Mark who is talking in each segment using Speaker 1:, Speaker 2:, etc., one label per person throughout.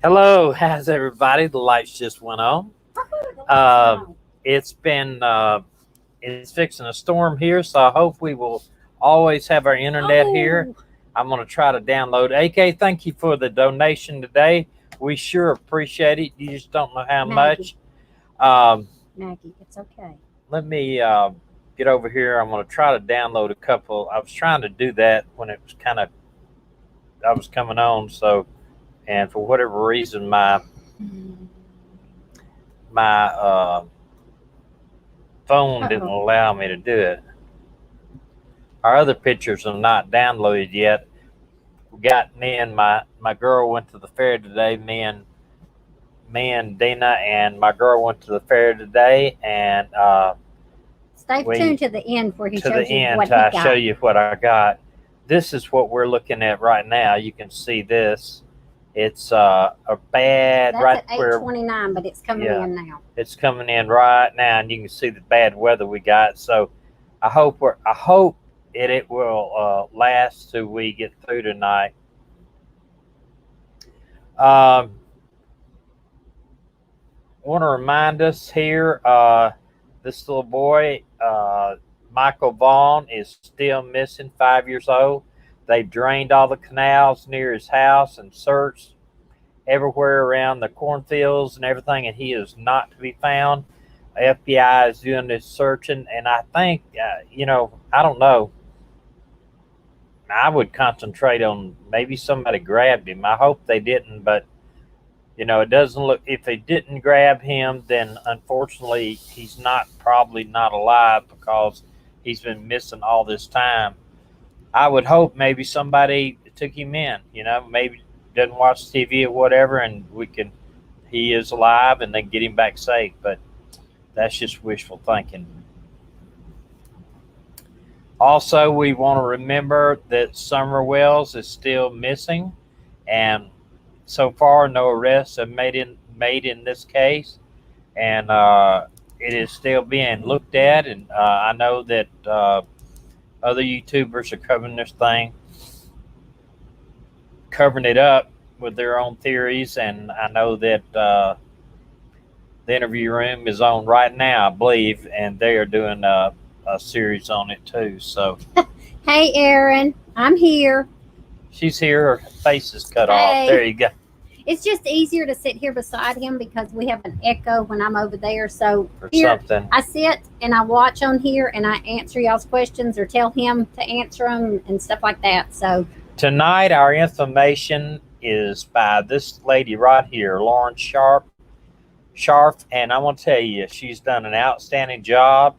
Speaker 1: Hello, how's everybody? The lights just went on. It's fixing a storm here, so I hope we will always have our internet here. I'm going to try to download. AK, thank you for the donation today. We sure appreciate it. You just don't know how much.
Speaker 2: Maggie, it's okay.
Speaker 1: Let me get over here. I'm going to try to download a couple. I was trying to do that when it was I was coming on, so. And for whatever reason, my phone didn't allow me to do it. Our other pictures are not downloaded yet. We got me and my girl went to the fair today. Me and Dina and my girl went to the fair today, and
Speaker 2: stay tuned to the end where he shows you what he
Speaker 1: got.
Speaker 2: got.
Speaker 1: Show you what I got. This is what we're looking at right now. You can see this. It's a bad.
Speaker 2: That's
Speaker 1: right
Speaker 2: at 8:29, but it's coming in now.
Speaker 1: It's coming in right now, and you can see the bad weather we got. So I hope it will last till we get through tonight. Want to remind us here, this little boy, Michael Vaughn, is still missing, 5 years old. They've drained all the canals near his house and searched everywhere around the cornfields and everything, and he is not to be found. FBI is doing this searching, and I think, I don't know. I would concentrate on maybe somebody grabbed him. I hope they didn't, but, it doesn't look, if they didn't grab him, then unfortunately he's probably not alive because he's been missing all this time. I would hope maybe somebody took him in, maybe doesn't watch TV or whatever, and he is alive and they get him back safe, but that's just wishful thinking. Also, we want to remember that Summer Wells is still missing, and so far no arrests have made in this case, and it is still being looked at, and I know that other YouTubers are covering this thing, covering it up with their own theories, and I know that the interview room is on right now, I believe, and they are doing a series on it too. So,
Speaker 2: hey, Erin, I'm here.
Speaker 1: She's here. Her face is cut off. There you go.
Speaker 2: It's just easier to sit here beside him because we have an echo when I'm over there. So
Speaker 1: something.
Speaker 2: I sit and I watch on here and I answer y'all's questions or tell him to answer them and stuff like that. So
Speaker 1: tonight our information is by this lady right here, Lauren Scharf, and I want to tell you, she's done an outstanding job.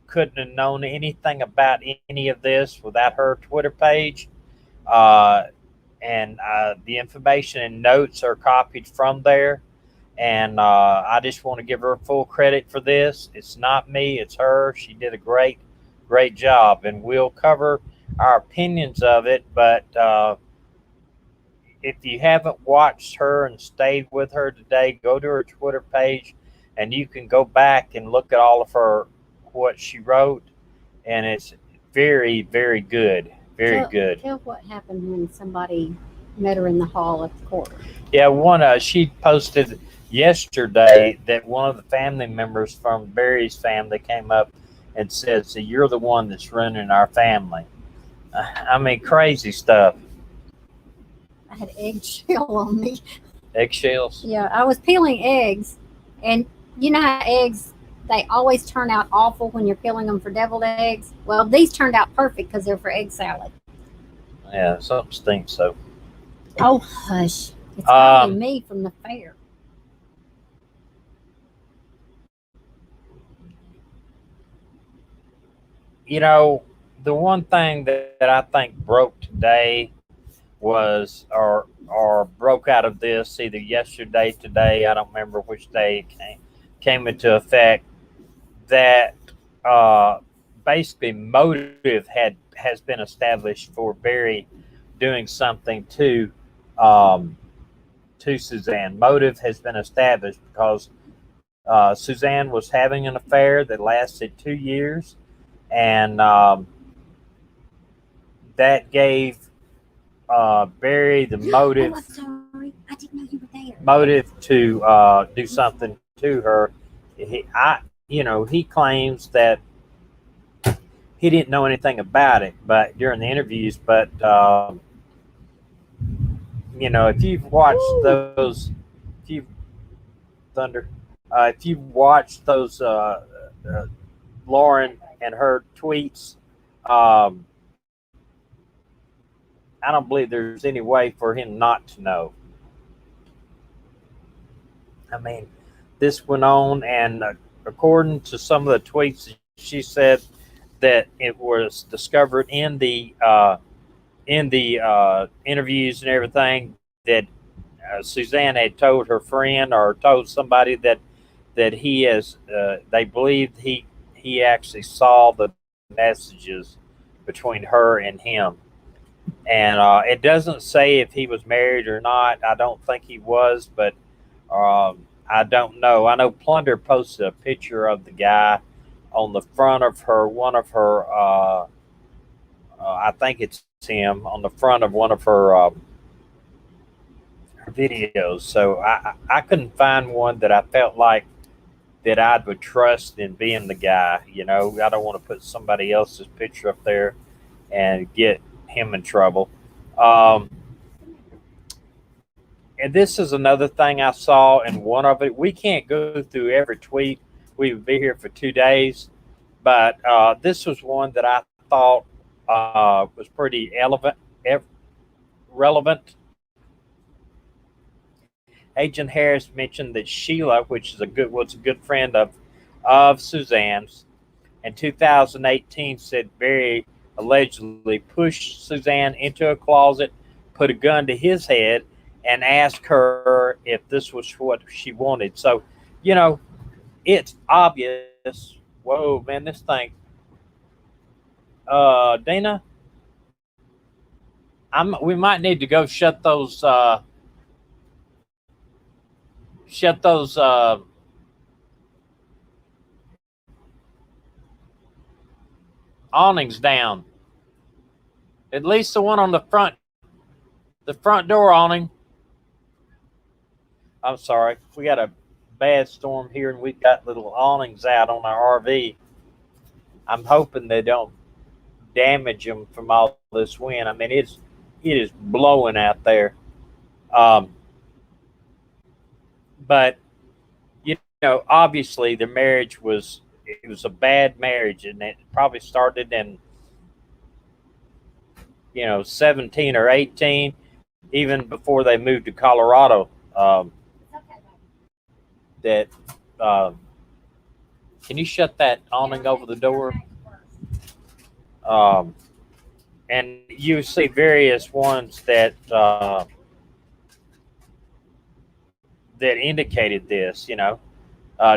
Speaker 1: Couldn't have known anything about any of this without her Twitter page. And the information and notes are copied from there. And I just want to give her full credit for this. It's not me, it's her. She did a great job. And we'll cover our opinions of it. But if you haven't watched her and stayed with her today, go to her Twitter page and you can go back and look at all of what she wrote. And it's very, very good. Very good.
Speaker 2: Tell what happened when somebody met her in the hall at the court.
Speaker 1: Yeah, she posted yesterday that one of the family members from Barry's family came up and said, "So you're the one that's ruining our family." I mean, crazy stuff.
Speaker 2: I had eggshell on me.
Speaker 1: Eggshells?
Speaker 2: Yeah, I was peeling eggs, and you know how eggs, they always turn out awful when you're peeling them for deviled eggs. Well, these turned out perfect because they're for egg salad.
Speaker 1: Yeah, something stinks though.
Speaker 2: Oh, hush. It's probably me from the fair.
Speaker 1: The one thing that I think broke today or broke out of this either yesterday, today. I don't remember which day it came into effect. That basically motive has been established for Barry doing something to Suzanne. Motive has been established because Suzanne was having an affair that lasted 2 years, and that gave Barry the motive.
Speaker 2: Oh, I'm sorry. I didn't know you were there.
Speaker 1: Motive to do something to her. He claims that he didn't know anything about it, but during the interviews. But if you've watched those, if you've Thunder, if you've watched those Lauren and her tweets, um, I don't believe there's any way for him not to know. I mean, this went on, and according to some of the tweets, she said that it was discovered in the interviews and everything that Suzanne had told her friend or told somebody that he has. They believed he actually saw the messages between her and him. And it doesn't say if he was married or not. I don't think he was, but I don't know. I know Plunder posted a picture of the guy on the front of one of her, I think it's him, on the front of one of her videos. So I couldn't find one that I felt like that I would trust in being the guy. I don't want to put somebody else's picture up there and get him in trouble. And this is another thing I saw in one of it. We can't go through every tweet. We would be here for 2 days. But this was one that I thought was pretty relevant. Agent Harris mentioned that Sheila, which was a good friend of Suzanne's, in 2018 said Barry allegedly pushed Suzanne into a closet, put a gun to his head, and asked her if this was what she wanted. So, it's obvious. Whoa, man, this thing. Dana, we might need to go shut those awnings down. At least the one on the front door awning. I'm sorry, we got a bad storm here, and we've got little awnings out on our RV. I'm hoping they don't damage them from all this wind. I mean, it is blowing out there. But obviously, the marriage was a bad marriage, and it probably started in 17 or 18, even before they moved to Colorado. That can you shut that awning over the door? And you see various ones that indicated this.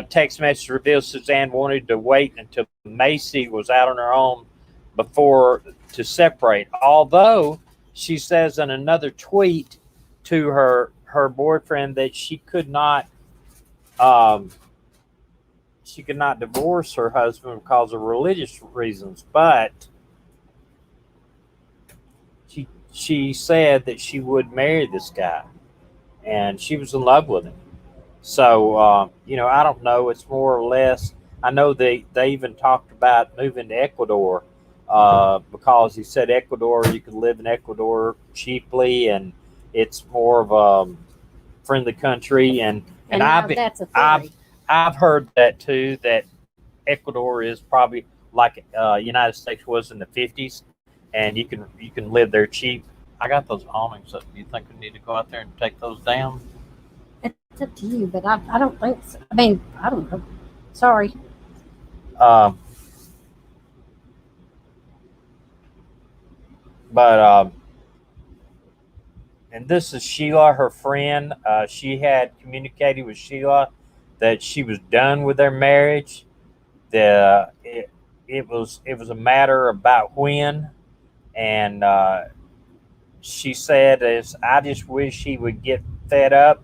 Speaker 1: Text message reveals Suzanne wanted to wait until Macy was out on her own before to separate. Although she says in another tweet to her boyfriend that she could not divorce her husband because of religious reasons, but she said that she would marry this guy, and she was in love with him. So I don't know. It's more or less. I know they even talked about moving to Ecuador because he said Ecuador, you could live in Ecuador cheaply, and it's more of a friendly country. And
Speaker 2: that's a theory.
Speaker 1: I've heard that too. That Ecuador is probably like United States was in the 50s, and you can live there cheap. I got those awnings up. Do you think we need to go out there and take those down?
Speaker 2: It's up to you, but I don't think so. I mean, I don't know. Sorry.
Speaker 1: But and this is Sheila, her friend. She had communicated with Sheila that she was done with their marriage. The it was a matter about when, and she said, "Is I just wish he would get fed up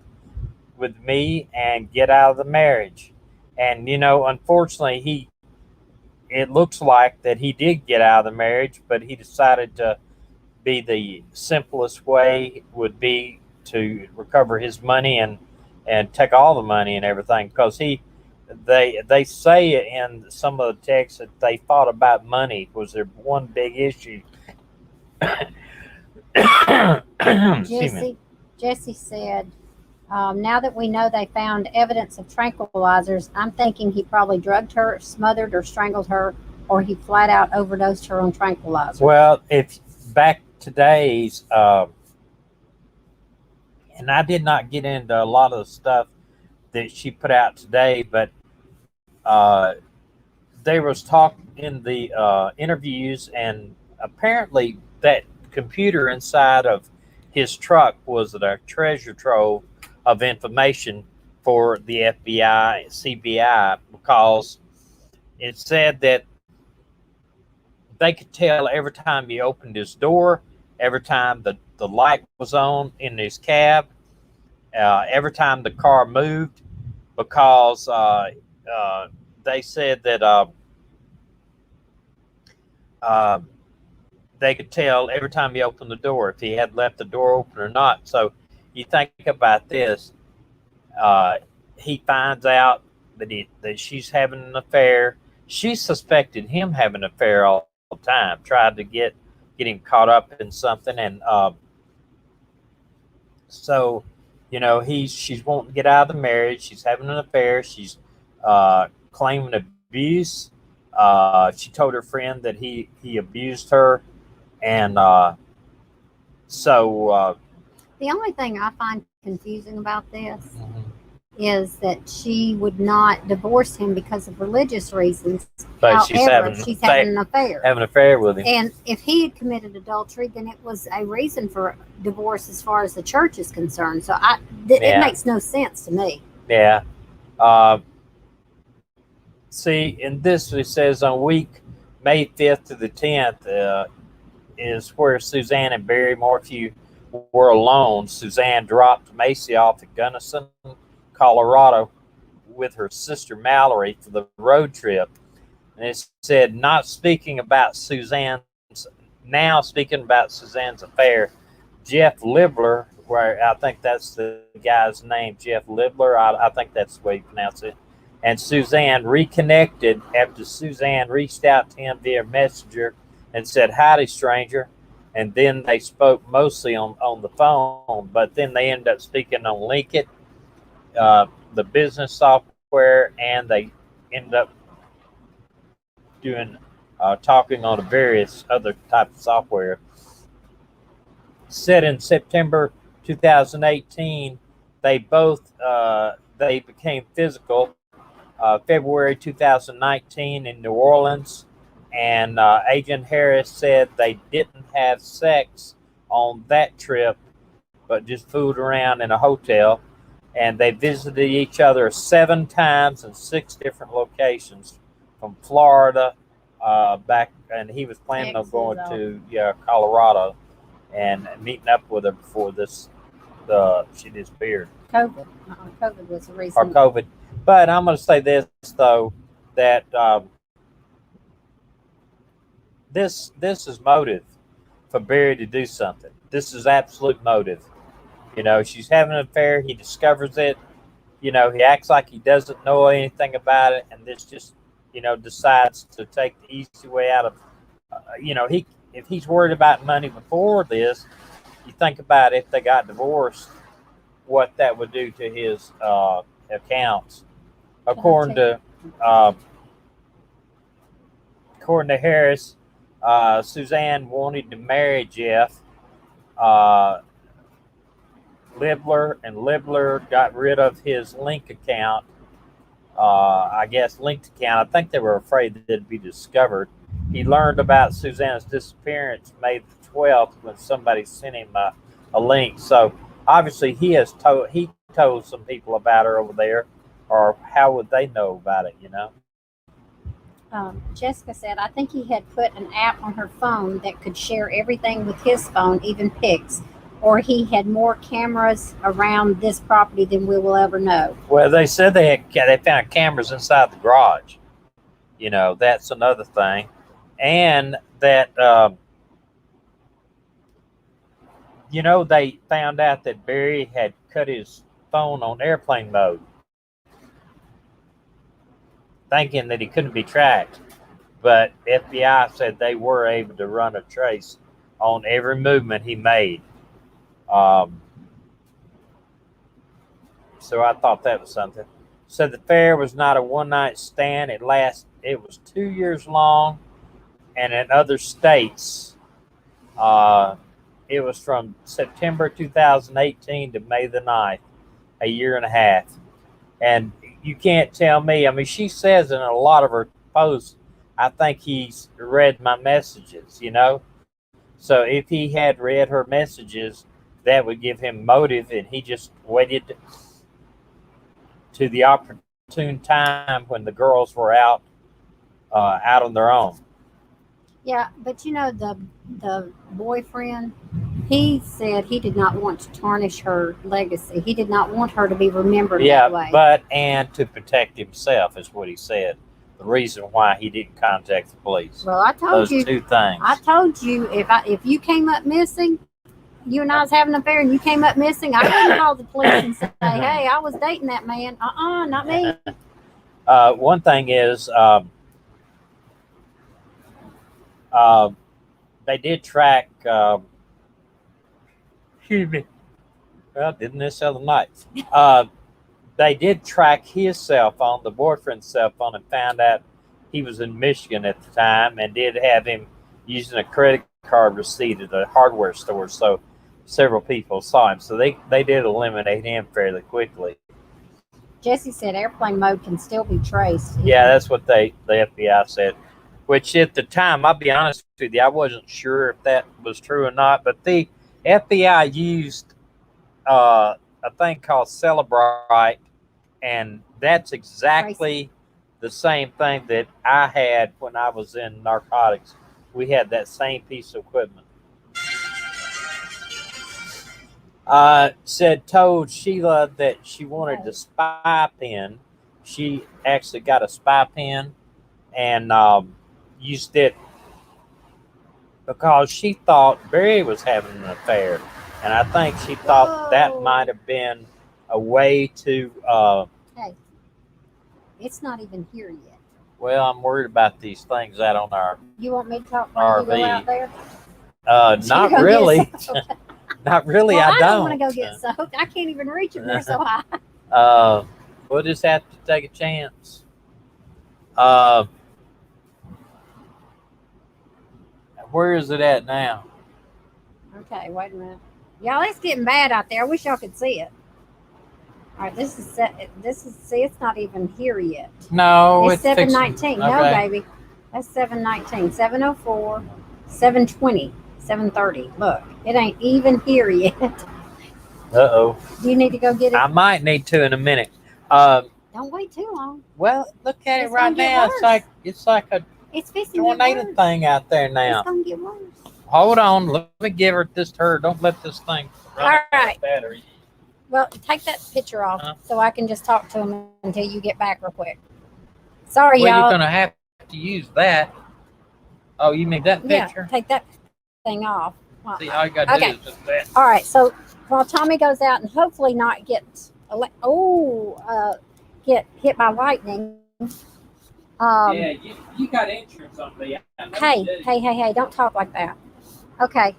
Speaker 1: with me and get out of the marriage." And unfortunately, he it looks like that he did get out of the marriage, but he decided to be the simplest way would be to recover his money and take all the money and everything because they say in some of the texts that they thought about money was their one big issue. Excuse me.
Speaker 2: Jesse said, now that we know they found evidence of tranquilizers, I'm thinking he probably drugged her, smothered or strangled her, or he flat out overdosed her on tranquilizers.
Speaker 1: Well, if back today's, and I did not get into a lot of the stuff that she put out today, but there was talk in the interviews, and apparently that computer inside of his truck was a treasure trove of information for the FBI, CBI, because it said that they could tell every time he opened his door, every time the light was on in his cab, every time the car moved, because they said that they could tell every time he opened the door if he had left the door open or not. So you think about this. He finds out that she's having an affair. She suspected him having an affair all the time, tried to get him caught up in something, and so she's wanting to get out of the marriage. She's having an affair. She's claiming abuse. She told her friend that he abused her, and so
Speaker 2: the only thing I find confusing about this is that she would not divorce him because of religious reasons.
Speaker 1: But
Speaker 2: however, she's having an affair.
Speaker 1: Having an affair with him.
Speaker 2: And if he had committed adultery, then it was a reason for divorce as far as the church is concerned. So it makes no sense to me.
Speaker 1: Yeah. See, in this it says on week May 5th to the 10th is where Suzanne and Barry Morphew were alone. Suzanne dropped Macy off at Gunnison, Colorado, with her sister Mallory for the road trip. And it said, speaking about Suzanne's affair, Jeff Libler, where I think that's the guy's name, Jeff Libler, I think that's the way you pronounce it, and Suzanne reconnected after Suzanne reached out to him via messenger and said, "Howdy, stranger." And then they spoke mostly on the phone, but then they ended up speaking on LinkedIn, the business software, and they ended up doing talking on various other types of software. Said in September 2018, they became physical. February 2019 in New Orleans, and Agent Harris said they didn't have sex on that trip, but just fooled around in a hotel. And they visited each other 7 times in 6 different locations, from Florida back, and he was planning on going to Colorado and meeting up with her before she disappeared.
Speaker 2: COVID was the reason.
Speaker 1: Or COVID. But I'm going to say this, though, that this is motive for Barry to do something. This is absolute motive. She's having an affair. He discovers it. He acts like he doesn't know anything about it, and this just, decides to take the easy way out of, if he's worried about money before this, you think about if they got divorced, what that would do to his accounts. According to Harris, Suzanne wanted to marry Jeff Libler, and Libler got rid of his Link account. Linked account. I think they were afraid that it'd be discovered. He learned about Suzanne's disappearance May the 12th when somebody sent him a a link. So obviously he told some people about her over there, or how would they know about it?
Speaker 2: Jessica said, I think he had put an app on her phone that could share everything with his phone, even pics, or he had more cameras around this property than we will ever know.
Speaker 1: Well, they said they found cameras inside the garage. That's another thing, and that they found out that Barry had cut his phone on airplane mode, thinking that he couldn't be tracked. But FBI said they were able to run a trace on every movement he made. So I thought that was something. So the affair was not a one-night stand. It was 2 years long, and in other states, it was from September 2018 to May the 9th, a year and a half. And you can't tell me. I mean, she says in a lot of her posts, I think he's read my messages, So if he had read her messages, that would give him motive, and he just waited to the opportune time when the girls were out on their own.
Speaker 2: Yeah, but the boyfriend, he said he did not want to tarnish her legacy. He did not want her to be remembered that way.
Speaker 1: And to protect himself is what he said. The reason why he didn't contact the police.
Speaker 2: Well, I told you
Speaker 1: those two things.
Speaker 2: I told you if you came up missing, you and I was having an affair, and you came up missing, I couldn't call the police and say, "Hey, I was dating that man." Not me.
Speaker 1: One thing is, they did track. Excuse me. Well, didn't this other night? They did track his cell phone, the boyfriend's cell phone, and found out he was in Michigan at the time, and did have him using a credit card receipt at a hardware store. So several people saw him. So they did eliminate him fairly quickly.
Speaker 2: Jesse said airplane mode can still be traced.
Speaker 1: Yeah, that's what the FBI said. Which at the time, I'll be honest with you, I wasn't sure if that was true or not. But the FBI used a thing called Celebrite, and that's exactly the same thing that I had when I was in narcotics. We had that same piece of equipment. Told Sheila that she wanted the spy pen. She actually got a spy pen and used it because she thought Barry was having an affair. And I think she thought that might have been a way to...
Speaker 2: hey, it's not even here yet.
Speaker 1: Well, I'm worried about these things out on our...
Speaker 2: You want me to talk when you go out there?
Speaker 1: Not really. Not really,
Speaker 2: well,
Speaker 1: I don't.
Speaker 2: I don't want to go get soaked. I can't even reach it. They're so high.
Speaker 1: We'll just have to take a chance. Where is it at now?
Speaker 2: Okay, wait a minute. Y'all, it's getting bad out there. I wish y'all could see it. All right, this is see, it's not even here yet.
Speaker 1: No,
Speaker 2: it's 7:19.
Speaker 1: Okay.
Speaker 2: No, baby, that's 7:19. 7:04, 7:20, 7:30. Look, it ain't even here yet.
Speaker 1: Uh-oh.
Speaker 2: Do you need to go get it?
Speaker 1: I might need to in a minute.
Speaker 2: Don't wait too long.
Speaker 1: Well, look at it right now. It's like a tornado thing out there now.
Speaker 2: It's gonna get worse.
Speaker 1: Hold on, let me give her this to her. Don't let this thing run out of battery.
Speaker 2: Well, take that picture off so I can just talk to him until you get back real quick. Sorry, y'all.
Speaker 1: You're gonna have to use that. Oh, you mean that picture?
Speaker 2: Yeah, take that thing off.
Speaker 1: See, all you gotta do is just that.
Speaker 2: All right, so while Tommy goes out and hopefully not get hit by lightning.
Speaker 1: Yeah, you got insurance on me.
Speaker 2: Hey, don't talk like that. Okay.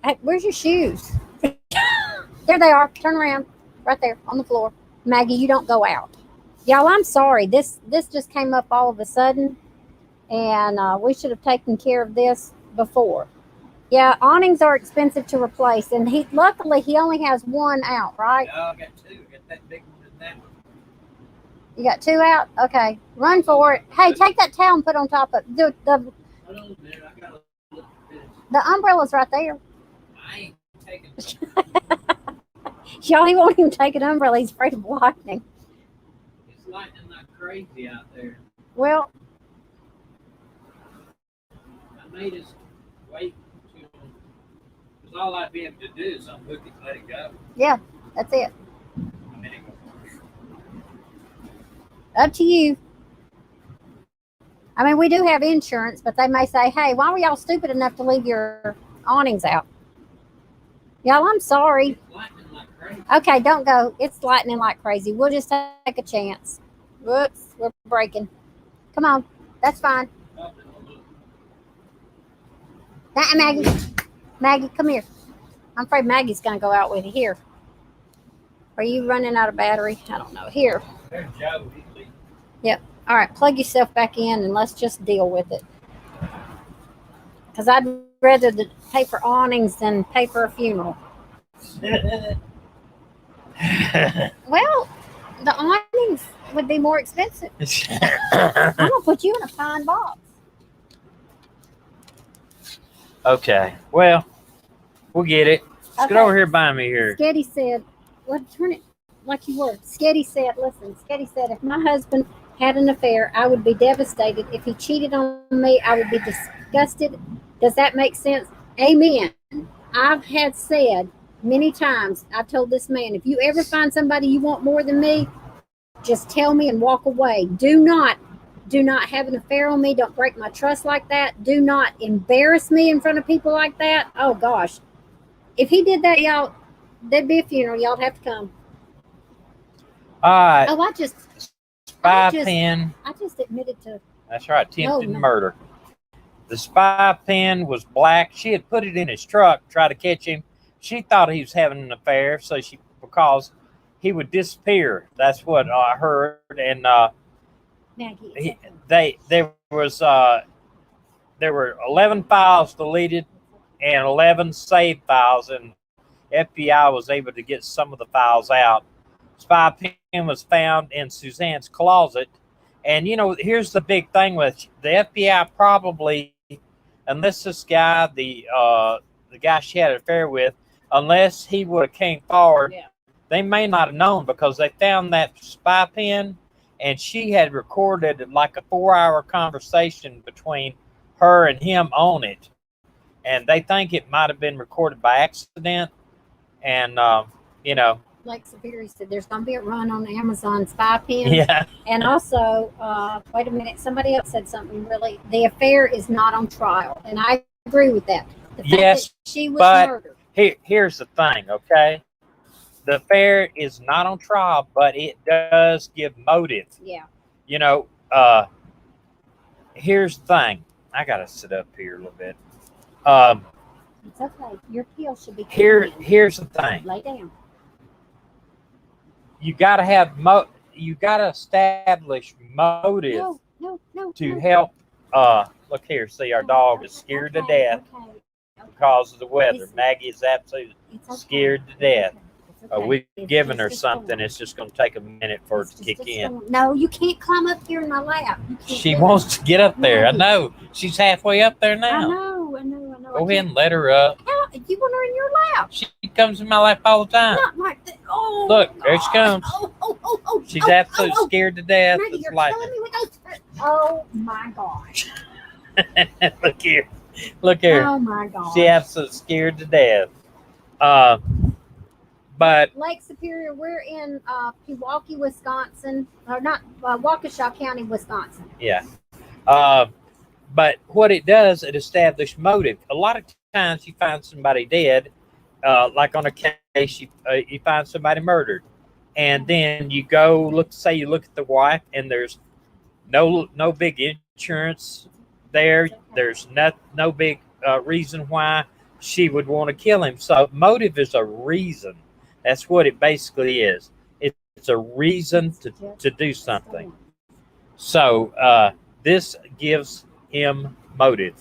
Speaker 2: Hey, where's your shoes? There they are. Turn around. Right there on the floor. Maggie, you don't go out. Y'all, I'm sorry. This just came up all of a sudden, and we should have taken care of this before. Yeah, awnings are expensive to replace, and luckily he only has one out, right?
Speaker 1: No, I got two. I got that big one and that one.
Speaker 2: You got two out? Okay. Run for it. Hey, take that towel and put on top of the umbrella's right there.
Speaker 1: I ain't taking.
Speaker 2: Y'all, he won't even take an umbrella. He's afraid of lightning.
Speaker 1: It's lightning like crazy out there.
Speaker 2: Well,
Speaker 1: I made us wait till, because all I'd be able to do is unhook it and let it go.
Speaker 2: yeah, that's it.
Speaker 1: I mean,
Speaker 2: Up to you. I mean, we do have insurance, but they may say, hey, why were y'all stupid enough to leave your awnings out? Y'all, I'm sorry.
Speaker 1: it's lightning like crazy.
Speaker 2: Okay, don't go. It's lightning like crazy. We'll just take a chance. Whoops, we're breaking. Come on. That's fine. Maggie. Maggie, come here. I'm afraid Maggie's going to go out with you. Here. Are you running out of battery? I don't know. Here.
Speaker 1: There's Joe.
Speaker 2: Yep. All right, plug yourself back in and let's just deal with it. Because I'd rather pay for awnings than pay for a funeral. Well, the awnings would be more expensive. I'm going to put you in a pine box.
Speaker 1: Okay. Well, we'll get it. Let's get over here by me here.
Speaker 2: Sketty said, well, turn it like you were. Sketty said, listen, Sketty said, if my husband had an affair, I would be devastated. If he cheated on me, I would be disgusted. Does that make sense? Amen. I've had said many times, I told this man, if you ever find somebody you want more than me, just tell me and walk away. Do not have an affair on me. Don't break my trust like that. Do not embarrass me in front of people like that. Oh, gosh. If he did that, y'all, there'd be a funeral. Y'all'd have to come.
Speaker 1: All right.
Speaker 2: Oh, I just admitted to.
Speaker 1: That's right. Attempted
Speaker 2: No.
Speaker 1: murder. The spy pen was black. She had put it in his truck, tried to catch him. She thought he was having an affair, so because he would disappear. That's what I heard. And
Speaker 2: Maggie,
Speaker 1: there were 11 files deleted and 11 saved files, and FBI was able to get some of the files out. Spy pen was found in Suzanne's closet. And, here's the big thing with the FBI probably, unless this guy, the guy she had an affair with, unless he would have came forward, they may not have known, because they found that spy pen and she had recorded like a 4-hour conversation between her and him on it. And they think it might have been recorded by accident. And,
Speaker 2: Like Superior said, there's going to be a run on Amazon spy pens.
Speaker 1: Yeah.
Speaker 2: And also, wait a minute, somebody else said something really. The affair is not on trial. And I agree with that. The fact
Speaker 1: Yes,
Speaker 2: that she was
Speaker 1: but
Speaker 2: murdered.
Speaker 1: Here's the thing, okay? The affair is not on trial, but it does give motive.
Speaker 2: Yeah.
Speaker 1: Here's the thing. I got to sit up here a little bit.
Speaker 2: It's okay. Your peel should be
Speaker 1: Here's the thing.
Speaker 2: Lay down.
Speaker 1: You got to you got to establish motive to help. Look here. See, our dog is scared to death because of the weather. Maggie is absolutely scared to death. We've given her something. It's just going to take a minute for it to kick in.
Speaker 2: No, you can't climb up here in my lap.
Speaker 1: She wants to get up there. I know. She's halfway up there now.
Speaker 2: I know.
Speaker 1: Go ahead and let her up.
Speaker 2: You want her in your lap.
Speaker 1: She comes in my lap all the time.
Speaker 2: Not like that. Oh,
Speaker 1: look, there she comes. She's absolutely scared to death.
Speaker 2: Maggie, you're killing me with those. Oh my gosh.
Speaker 1: Look here. Look here.
Speaker 2: Oh my gosh.
Speaker 1: She's absolutely scared to death. But
Speaker 2: Lake Superior, we're in Pewaukee, Wisconsin, or not Waukesha County, Wisconsin.
Speaker 1: Yeah. But what it does, it establishes motive. A lot of times you find somebody dead, like on a case, you find somebody murdered. And then you go look at the wife, and there's no big insurance there. There's no big reason why she would want to kill him. So motive is a reason. That's what it basically is. It's a reason to do something. So this gives him motive.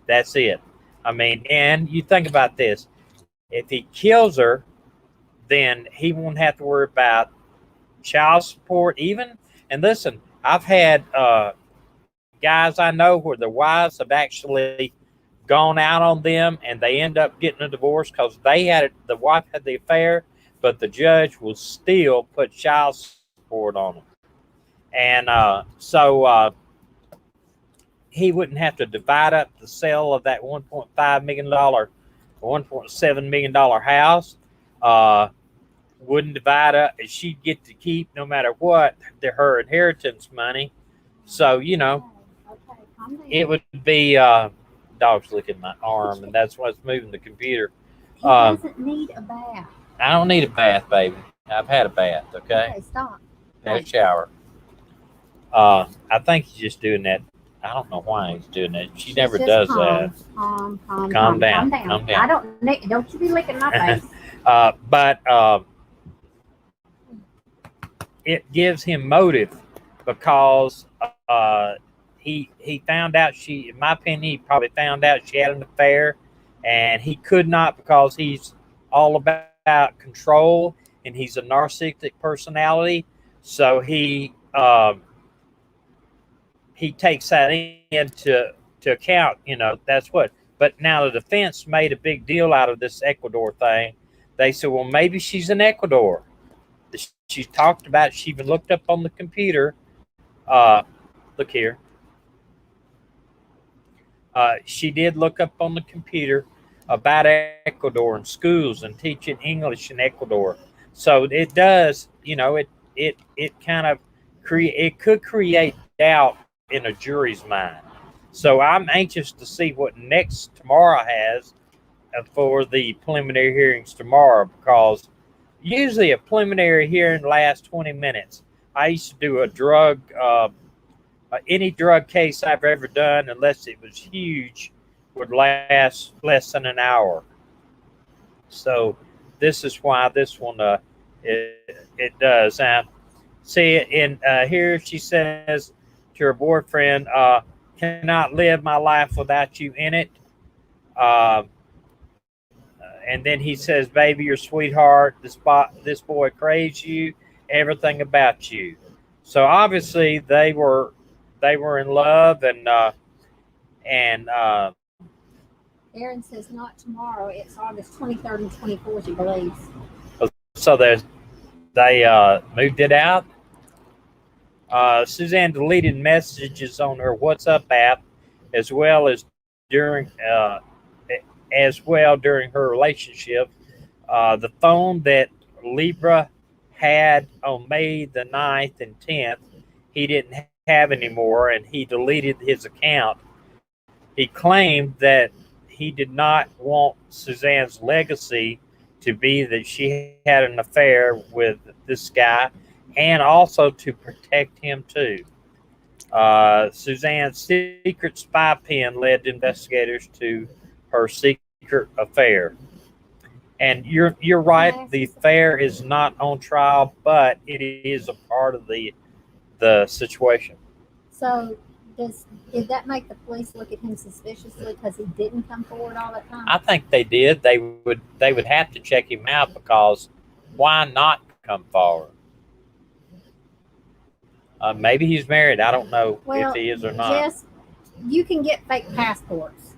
Speaker 1: That's it. I mean, and you think about this. If he kills her, then he won't have to worry about child support even. And listen, I've had guys I know where the wives have actually gone out on them, and they end up getting a divorce because the wife had the affair, but the judge will still put child support on them. And so he wouldn't have to divide up the sale of that $1.5 million, $1.7 million house. Wouldn't divide up, and she'd get to keep no matter what her inheritance money. So it would be dog's licking my arm, and that's what's moving the computer.
Speaker 2: He doesn't need a bath.
Speaker 1: I don't need a bath, baby. I've had a bath.
Speaker 2: Okay, stop.
Speaker 1: Had a shower. I think he's just doing that. I don't know why he's doing that. She never does that. Calm down.
Speaker 2: I don't you be licking my face.
Speaker 1: But it gives him motive because he found out in my opinion, he probably found out she had an affair, and he could not because he's all about control and he's a narcissistic personality. So he takes that into account. That's what. But now the defense made a big deal out of this Ecuador thing. They said, well, maybe she's in Ecuador. She talked about it. She even looked up on the computer. Look here. She did look up on the computer about Ecuador and schools and teaching English in Ecuador. So it does, it kind of could create doubt in a jury's mind. So I'm anxious to see what tomorrow has for the preliminary hearings tomorrow, because usually a preliminary hearing lasts 20 minutes. I used to do any drug case I've ever done, unless it was huge, would last less than an hour. So this is why this one it does. See, here she says to her boyfriend, cannot live my life without you in it. And then he says, baby, your sweetheart, this boy craves you, everything about you. So obviously they were in love, and
Speaker 2: Aaron says not tomorrow. It's August 23rd and 24th, he believes.
Speaker 1: So they moved it out. Suzanne deleted messages on her WhatsApp app, as well during her relationship. The phone that Libra had on May the 9th and 10th, he didn't have anymore, and he deleted his account. He claimed that he did not want Suzanne's legacy to be that she had an affair with this guy, and also to protect him too. Suzanne's secret spy pen led investigators to her secret affair. And you're right, the affair is not on trial, but it is a part of the situation.
Speaker 2: So did that make the police look at him suspiciously because he didn't come forward all the time?
Speaker 1: I think they did. They would have to check him out, because why not come forward? Maybe he's married. I don't know if he is or not.
Speaker 2: Jess, you can get fake passports.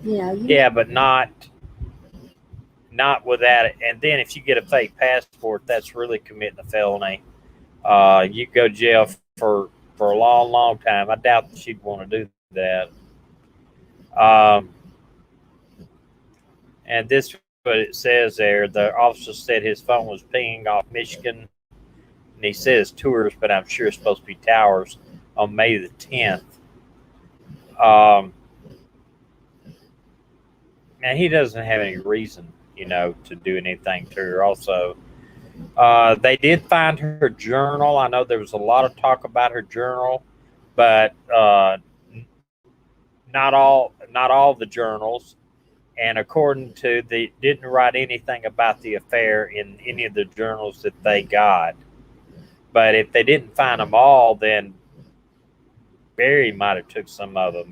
Speaker 1: But not without it. And then if you get a fake passport, that's really committing a felony. You go to jail for a long, long time. I doubt that she'd want to do that. And this is what it says there. The officer said his phone was pinging off Michigan, and he says tours, but I'm sure it's supposed to be towers, on May the 10th. And he doesn't have any reason, to do anything to her. Also, they did find her journal. I know there was a lot of talk about her journal, but not all the journals. And according to, they didn't write anything about the affair in any of the journals that they got. But if they didn't find them all, then Barry might have took some of them,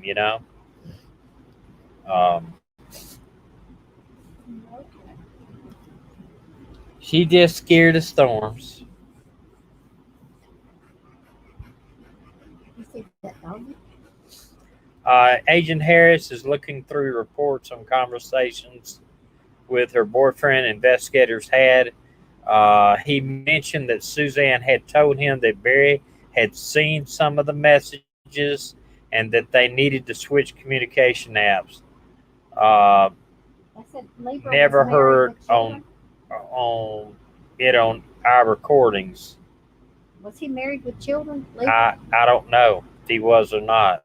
Speaker 1: She just scared of storms.
Speaker 2: You see that dog?
Speaker 1: Agent Harris is looking through reports on conversations with her boyfriend investigators had. He mentioned that Suzanne had told him that Barry had seen some of the messages and that they needed to switch communication apps. Uh, Never heard on it on our recordings.
Speaker 2: Was he married with children?
Speaker 1: I don't know if he was or not.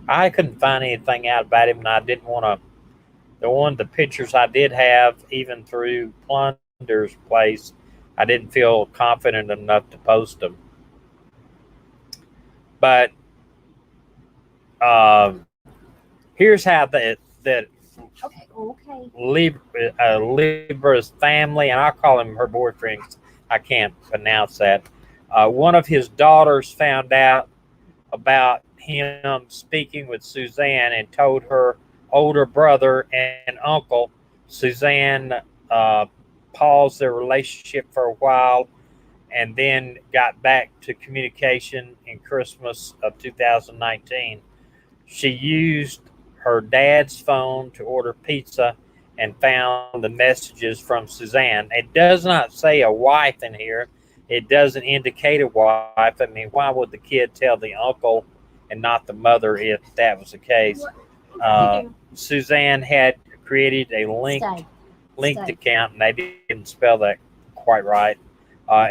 Speaker 1: I couldn't find anything out about him, and I didn't want to. The pictures I did have, even through Plunder's place, I didn't feel confident enough to post them. But here's how that Libra's family, and I'll call him her boyfriend. I can't pronounce that. One of his daughters found out about him speaking with Suzanne and told her older brother and uncle. Suzanne paused their relationship for a while and then got back to communication in Christmas of 2019. She used her dad's phone to order pizza and found the messages from Suzanne. It does not say a wife in here. It doesn't indicate a wife. I mean, why would the kid tell the uncle and not the mother if that was the case? Suzanne had created a linked account, and they didn't spell that quite right,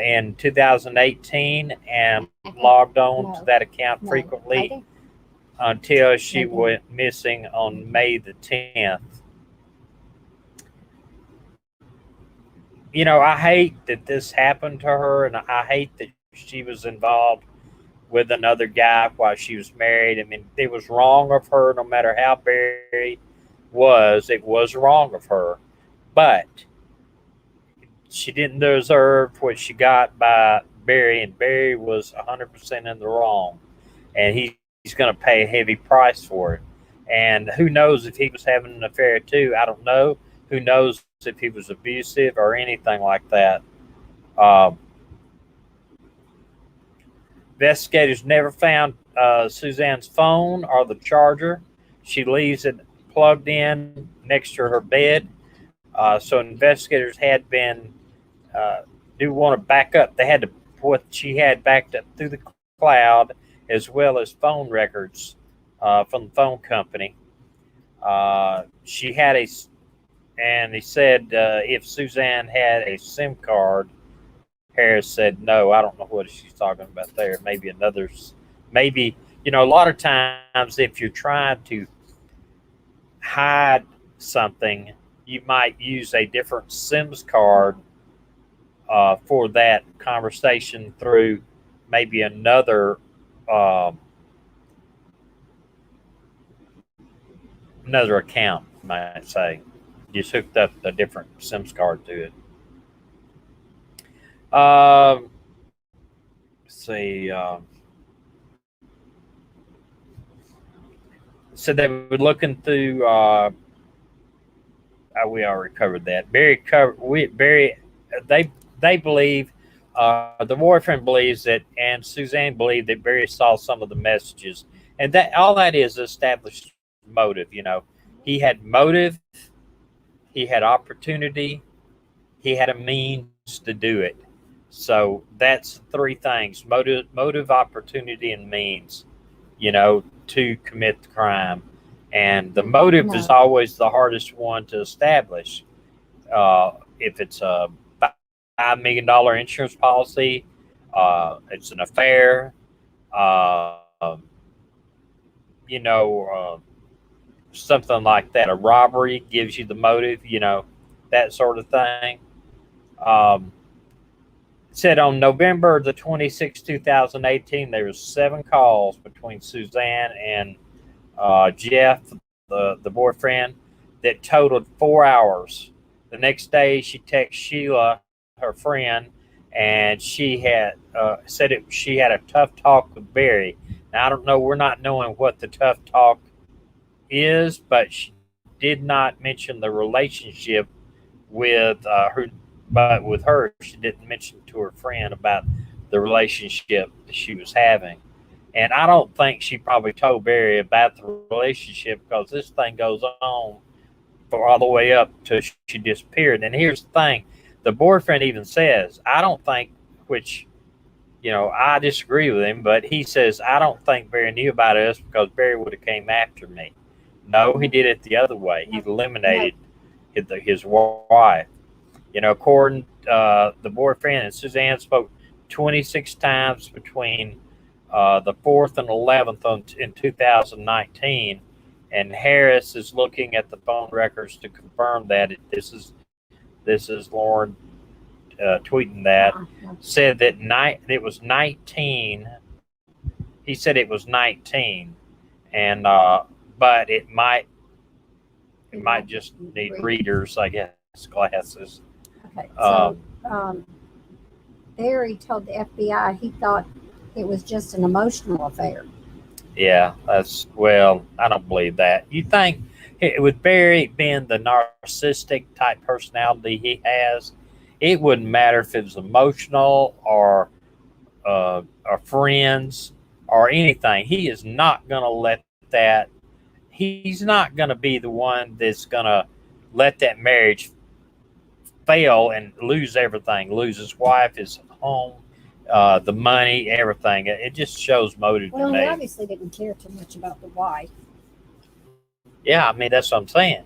Speaker 1: in 2018 and logged on to that account frequently until she went missing on May the 10th. You know, I hate that this happened to her, and I hate that she was involved with another guy while she was married. I mean, it was wrong of her, no matter how Barry was, it was wrong of her. But she didn't deserve what she got by Barry, and Barry was 100% in the wrong. And he's going to pay a heavy price for it. And who knows if he was having an affair too? I don't know. Who knows if he was abusive or anything like that. Investigators never found Suzanne's phone or the charger. She leaves it plugged in next to her bed. So investigators had been do want to back up. They had to put what she had backed up through the cloud, as well as phone records from the phone company. She had and he said if Suzanne had a SIM card. Harris said, no, I don't know what she's talking about there. Maybe you know, a lot of times if you're trying to hide something, you might use a different SIM card for that conversation through maybe another account, you might say. Just hooked up a different SIM card to it. Let's see. So they were looking through. We already covered that. Barry. They believe. The boyfriend believes that, and Suzanne believed that Barry saw some of the messages, and that all that is established motive. You know, he had motive. He had opportunity. He had a means to do it. So that's three things: motive, opportunity, and means, you know, to commit the crime. And the motive is always the hardest one to establish. If it's a $5 million insurance policy, it's an affair, you know, something like that. A robbery gives you the motive, you know, that sort of thing. Said on November the 26th, 2018, there was 7 calls between Suzanne and Jeff, the boyfriend, that totaled 4 hours. The next day, she texted Sheila, her friend, and she had said she had a tough talk with Barry. Now, I don't know. We're not knowing what the tough talk is, but she did not mention the relationship with her. But with her, she didn't mention to her friend about the relationship that she was having. And I don't think she probably told Barry about the relationship because this thing goes on for all the way up till she disappeared. And here's the thing: the boyfriend even says, "I don't think," which I disagree with him, but he says, "I don't think Barry knew about us because Barry would have came after me." No, he did it the other way. He eliminated his wife. According the boyfriend and Suzanne spoke 26 times between the 4th and 11th in 2019, and Harris is looking at the phone records to confirm that this is Lauren tweeting that. Said that it was 19. He said it was 19, and but it might just need readers, I guess, glasses.
Speaker 2: Okay, so Barry told the FBI he thought it was just an emotional affair.
Speaker 1: Yeah, I don't believe that. You think with Barry being the narcissistic type personality he has, it wouldn't matter if it was emotional or friends or anything. He is not going to let that. He's not going to be the one that's going to let that marriage fail and lose everything, lose his wife, his home, the money, everything. It just shows motive to me.
Speaker 2: Well, he obviously didn't care too much about the wife.
Speaker 1: Yeah, I mean, that's what I'm saying.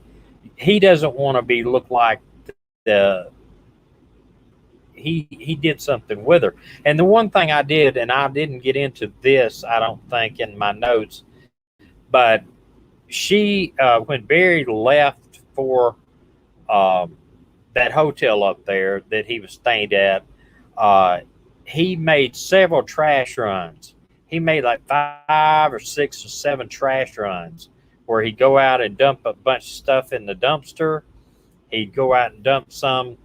Speaker 1: He doesn't want to be look like he did something with her. And the one thing I did, and I didn't get into this, I don't think, in my notes, but she, when Barry left for that hotel up there that he was staying at, he made several trash runs. He made like 5 or 6 or 7 trash runs where he'd go out and dump a bunch of stuff in the dumpster. He'd go out and dump some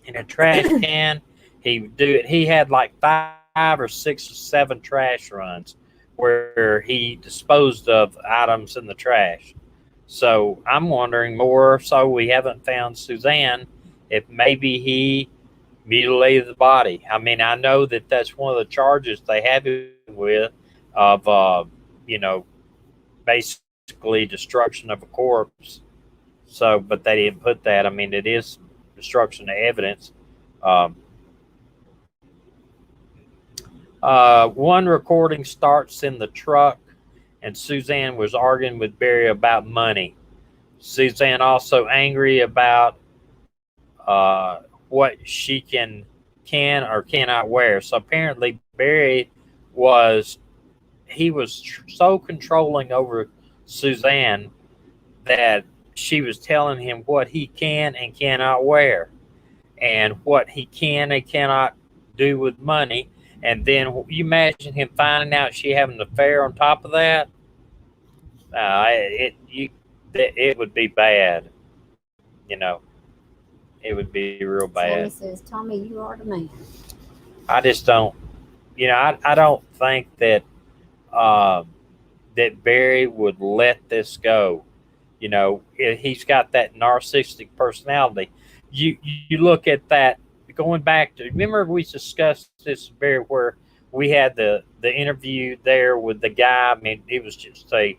Speaker 1: in a trash can. He would do it. He had like 5 or 6 or 7 trash runs where he disposed of items in the trash. So I'm wondering more so we haven't found Suzanne, if maybe he mutilated the body. I mean, I know that that's one of the charges they have him with of, basically destruction of a corpse. So, but they didn't put that. I mean, it is destruction of evidence. One recording starts in the truck, and Suzanne was arguing with Barry about money. Suzanne also angry about what she can or cannot wear. So apparently Barry was so controlling over Suzanne that she was telling him what he can and cannot wear, and what he can and cannot do with money. And then you imagine him finding out she having an affair on top of that. It would be bad. It would be real bad.
Speaker 2: Tommy says, "Tommy, you are the man."
Speaker 1: I just don't. I don't think that that Barry would let this go. He's got that narcissistic personality. You look at that, going back to, remember we discussed this, Barry, where we had the interview there with the guy. I mean, it was just a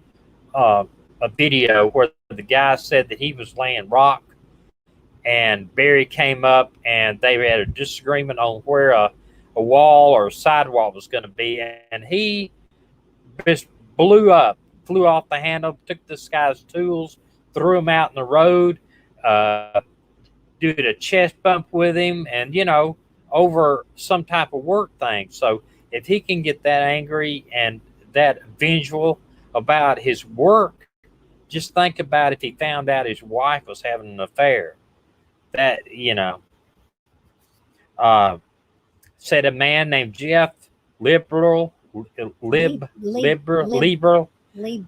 Speaker 1: video where the guy said that he was laying rock, and Barry came up and they had a disagreement on where a wall or a sidewalk was going to be, and he just flew off the handle, took this guy's tools, threw him out in the road, did a chest bump with him, and over some type of work thing. So if he can get that angry and that vengeful about his work, just think about if he found out his wife was having an affair. That said a man named Jeff Liberal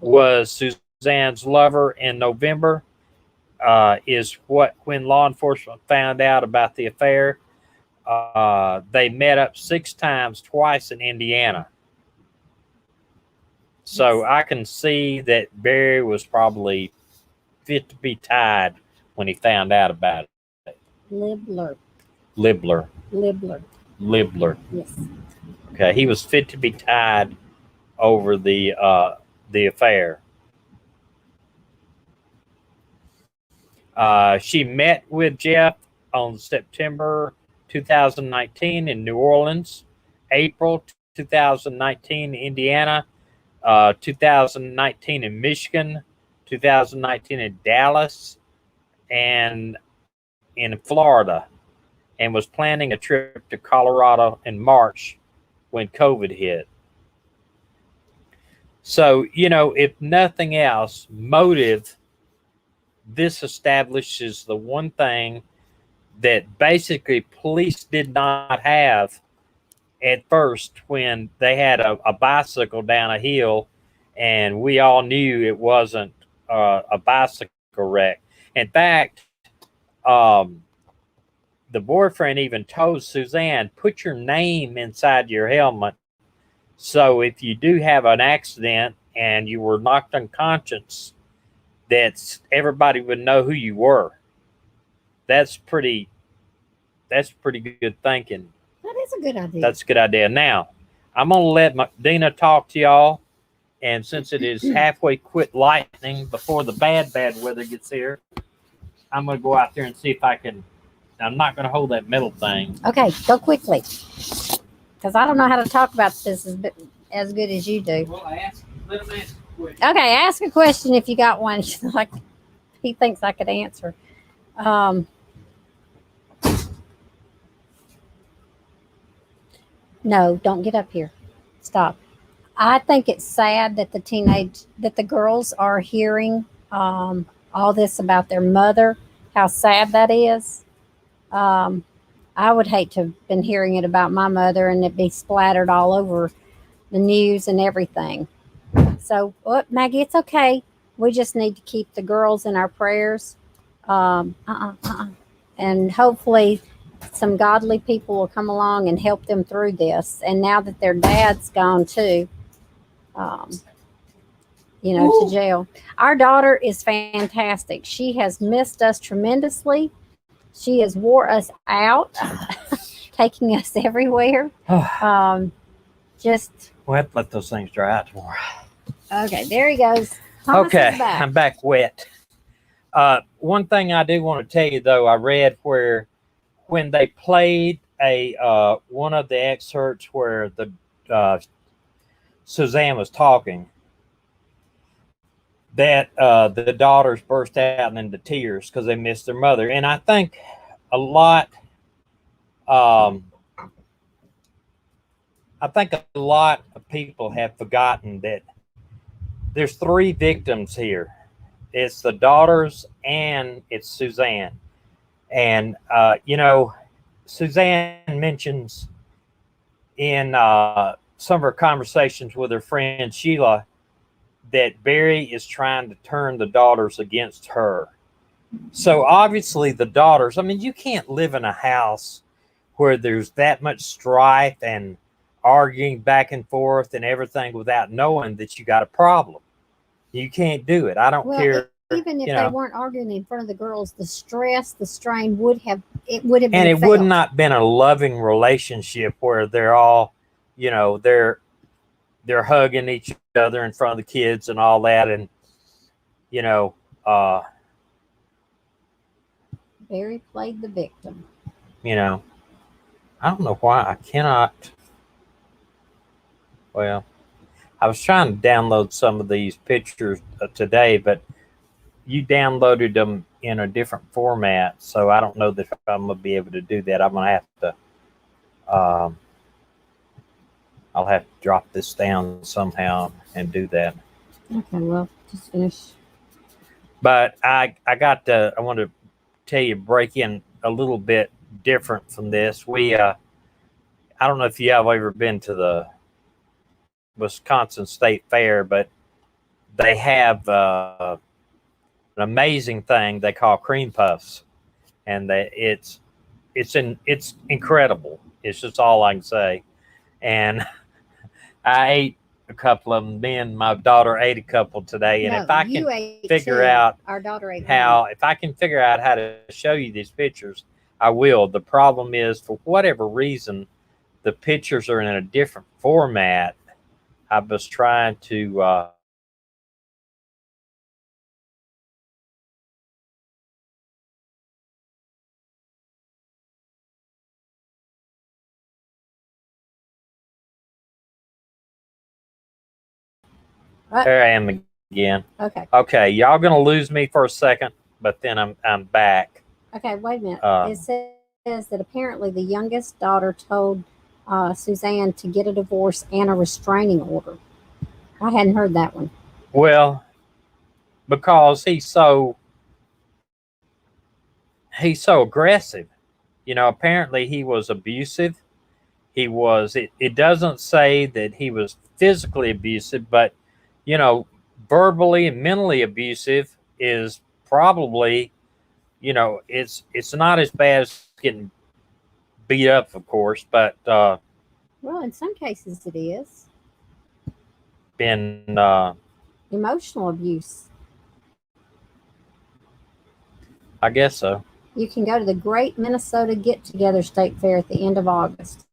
Speaker 1: was Suzanne's lover in November. Is when law enforcement found out about the affair. They met up 6 times, twice in Indiana. So I can see that Barry was probably fit to be tied when he found out about it.
Speaker 2: Libler.
Speaker 1: Yes. Okay, he was fit to be tied over the affair. She met with Jeff on September 2019 in New Orleans, April 2019 in Indiana, 2019 in Michigan, 2019 in Dallas, and in Florida, and was planning a trip to Colorado in March when COVID hit. So, you know, if nothing else, motive, this establishes the one thing that basically police did not have at first when they had a bicycle down a hill, and we all knew it wasn't a bicycle wreck. In fact, the boyfriend even told Suzanne, put your name inside your helmet, so if you do have an accident and you were knocked unconscious, that everybody would know who you were. That's pretty good thinking.
Speaker 2: That is a good idea.
Speaker 1: That's a good idea. Now, I'm going to let Dina talk to y'all. And since it is halfway quit lightning before the bad weather gets here, I'm going to go out there and see if I can. I'm not going to hold that metal thing.
Speaker 2: Okay, go quickly. Because I don't know how to talk about this as good as you do.
Speaker 1: Well, let him ask a question.
Speaker 2: Okay, ask a question if you got one. Like he thinks I could answer. No, don't get up here. Stop. I think it's sad that the girls are hearing all this about their mother. How sad that is. I would hate to have been hearing it about my mother and it be splattered all over the news and everything. So, Maggie, it's okay. We just need to keep the girls in our prayers. And hopefully some godly people will come along and help them through this. And now that their dad's gone too, to jail. Our daughter is fantastic. She has missed us tremendously. She has wore us out, taking us everywhere.
Speaker 1: We'll have to let those things dry out tomorrow.
Speaker 2: Okay, there he goes. Thomas
Speaker 1: Okay,
Speaker 2: is back.
Speaker 1: I'm back wet. One thing I do want to tell you, though, I read where when they played one of the excerpts where the Suzanne was talking, that the daughters burst out into tears because they missed their mother. And I think a lot of people have forgotten that there's three victims here. It's the daughters and it's Suzanne. And, Suzanne mentions in some of her conversations with her friend Sheila that Barry is trying to turn the daughters against her. So obviously the daughters, I mean, you can't live in a house where there's that much strife and arguing back and forth and everything without knowing that you got a problem. You can't do it. I don't care.
Speaker 2: Even if they weren't arguing in front of the girls, the stress, the strain would have been
Speaker 1: and it
Speaker 2: felt.
Speaker 1: would not been a loving relationship where they're all, they're hugging each other in front of the kids and all that. And,
Speaker 2: Barry played the victim.
Speaker 1: I don't know why I cannot. Well, I was trying to download some of these pictures today, but you downloaded them in a different format. So I don't know that I'm going to be able to do that. I'm going to have to, I'll have to drop this down somehow and do that.
Speaker 2: Okay, well, just finish.
Speaker 1: But I want to tell you, break in a little bit different from this. I don't know if you have ever been to the Wisconsin State Fair, but they have an amazing thing they call cream puffs, and it's incredible. It's just all I can say. And I ate a couple of them. Me and my daughter ate a couple today. And if I can figure out
Speaker 2: our daughter ate
Speaker 1: if I can figure out how to show you these pictures, I will. The problem is, for whatever reason, the pictures are in a different format. I was trying to there I am again.
Speaker 2: Okay.
Speaker 1: Okay, y'all gonna lose me for a second, but then I'm back.
Speaker 2: Okay, wait a minute. It says that apparently the youngest daughter told Suzanne to get a divorce and a restraining order. I hadn't heard that one.
Speaker 1: Well, because he's so aggressive. You know, apparently he was abusive. He was. It doesn't say that he was physically abusive, but you know, verbally and mentally abusive is probably, you know, it's not as bad as getting beat up, of course, but
Speaker 2: Well, in some cases it is
Speaker 1: been
Speaker 2: emotional abuse.
Speaker 1: I guess so.
Speaker 2: You can go to the Great Minnesota Get Together State Fair at the end of August.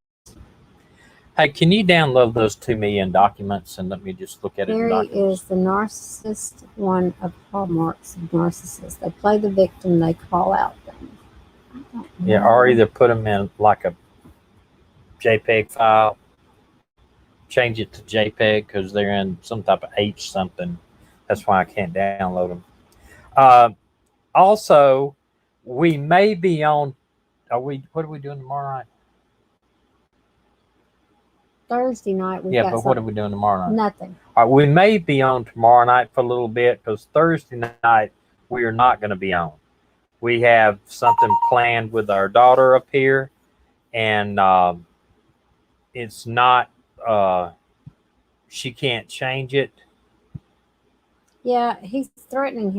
Speaker 1: Hey, can you download those 2 million documents and let me just look at it?
Speaker 2: Mary is the narcissist, one of hallmarks of narcissists. They play the victim, they call out things.
Speaker 1: Yeah, or either put them in like a JPEG file, change it to JPEG because they're in some type of H something. That's why I can't download them. Also, we may be on. What are we doing tomorrow night?
Speaker 2: Thursday night.
Speaker 1: Yeah, but what are we doing tomorrow night?
Speaker 2: Nothing.
Speaker 1: We may be on tomorrow night for a little bit because Thursday night we are not going to be on. We have something planned with our daughter up here, and it's not. She can't change it.
Speaker 2: Yeah, he's threatening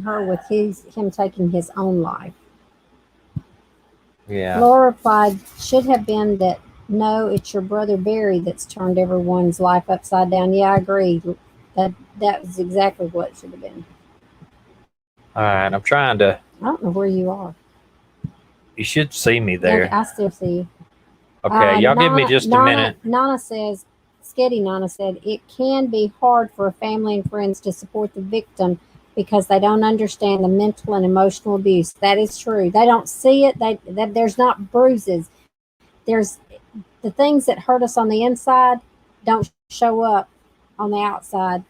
Speaker 2: her with him taking his own life.
Speaker 1: Yeah.
Speaker 2: Laura replied, should have been that, no, it's your brother Barry that's turned everyone's life upside down. Yeah, I agree. That was exactly what it should have been.
Speaker 1: All right, I'm trying to.
Speaker 2: I don't know where you are.
Speaker 1: You should see me there.
Speaker 2: I still see you.
Speaker 1: Okay, y'all give me just a minute.
Speaker 2: Nana says, Sketty Nana said, it can be hard for a family and friends to support the victim because they don't understand the mental and emotional abuse. That is true. They don't see it. There's not bruises. There's the things that hurt us on the inside don't show up on the outside.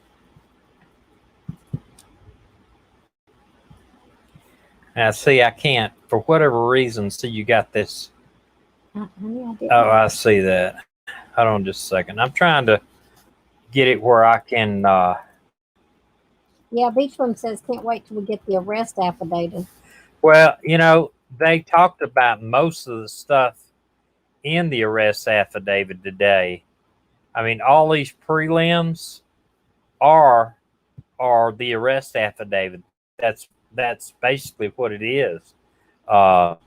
Speaker 1: Now, see, I can't, for whatever reason, see you got this.
Speaker 2: Honey,
Speaker 1: I see that. Hold on just a second. I'm trying to get it where I can.
Speaker 2: Yeah, Beachroom says, can't wait till we get the arrest affidavit.
Speaker 1: Well, you know, they talked about most of the stuff in the arrest affidavit today. I mean, all these prelims are the arrest affidavit. That's basically what it is. And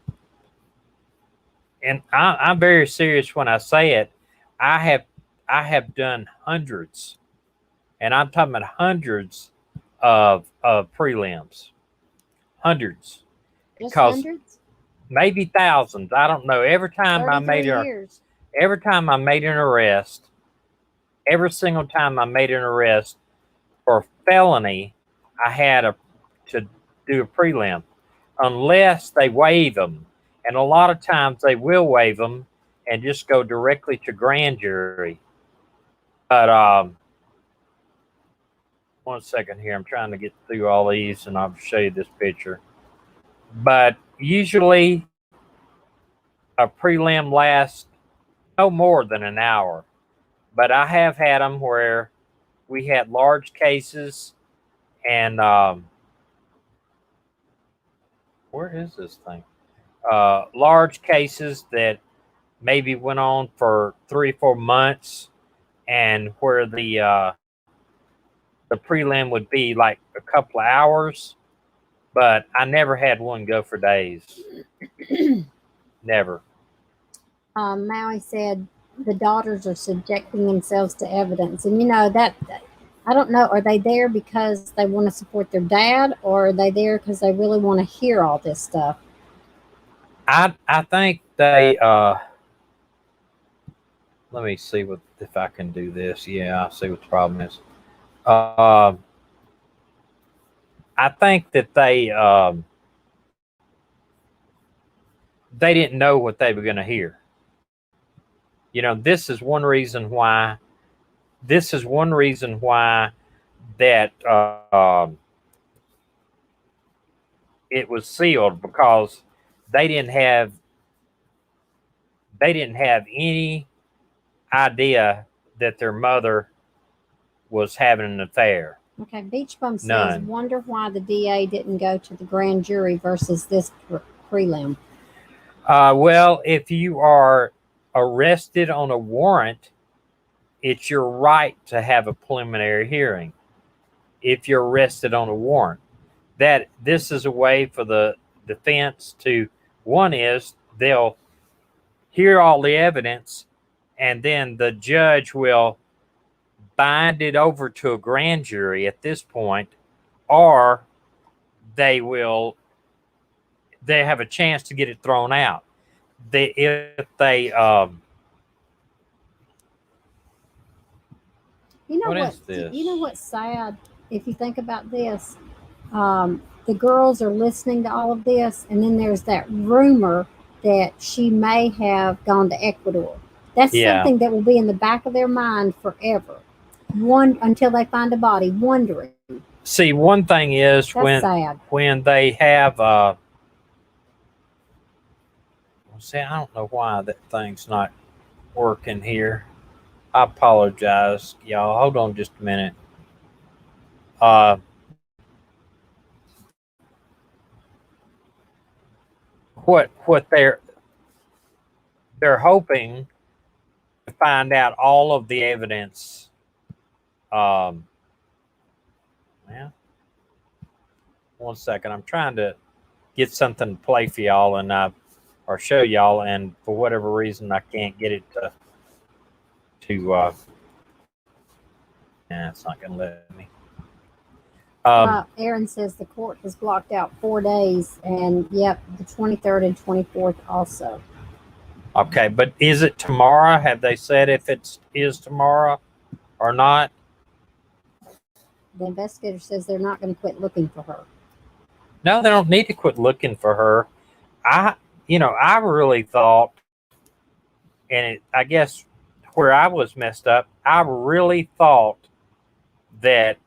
Speaker 1: I'm very serious when I say it. I have done hundreds, and I'm talking about hundreds of prelims, hundreds,
Speaker 2: Hundreds,
Speaker 1: maybe thousands. I don't know. Every time I made an arrest, every single time I made an arrest for felony, I had to do a prelim, unless they waive them. And a lot of times they will waive them and just go directly to grand jury. But 1 second here. I'm trying to get through all these, and I'll show you this picture. But usually a prelim lasts no more than an hour. But I have had them where we had large cases, and where is this thing? Large cases that maybe went on for 3 or 4 months, and where the prelim would be like a couple of hours, but I never had one go for days. Never.
Speaker 2: Maui said the daughters are subjecting themselves to evidence, and you know that. I don't know. Are they there because they want to support their dad, or are they there because they really want to hear all this stuff?
Speaker 1: I think they let me see what if I can do this. Yeah, I see what the problem is. Uh, I think that they didn't know what they were going to hear. You know, this is one reason why. This is one reason why that it was sealed, because they didn't have they didn't have any idea that their mother was having an affair.
Speaker 2: Okay, Beach Bum says,
Speaker 1: None.
Speaker 2: wonder why the DA didn't go to the grand jury versus this prelim.
Speaker 1: Well, if you are arrested on a warrant, it's your right to have a preliminary hearing. If you're arrested on a warrant, that this is a way for the defense to, one is they'll hear all the evidence, and then the judge will bind it over to a grand jury at this point, or they have a chance to get it thrown out. If they
Speaker 2: You know
Speaker 1: what
Speaker 2: what?
Speaker 1: is this?
Speaker 2: You know what's sad? If you think about this, the girls are listening to all of this, and then there's that rumor that she may have gone to Ecuador. That's
Speaker 1: Yeah.
Speaker 2: something that will be in the back of their mind forever, until they find a body, wondering.
Speaker 1: See, one thing is
Speaker 2: That's sad.
Speaker 1: when they have see, I don't know why that thing's not working here. I apologize, y'all. Hold on just a minute. What they're hoping to find out all of the evidence. Yeah. One second. I'm trying to get something to play for y'all or show y'all, and for whatever reason I can't get it to it's not gonna let me.
Speaker 2: Aaron says the court has blocked out 4 days, and yep, the 23rd and 24th also.
Speaker 1: Okay, but is it tomorrow? Have they said if it is tomorrow or not?
Speaker 2: The investigator says they're not going to quit looking for her.
Speaker 1: No, they don't need to quit looking for her. I really thought, and I guess where I was messed up, I really thought that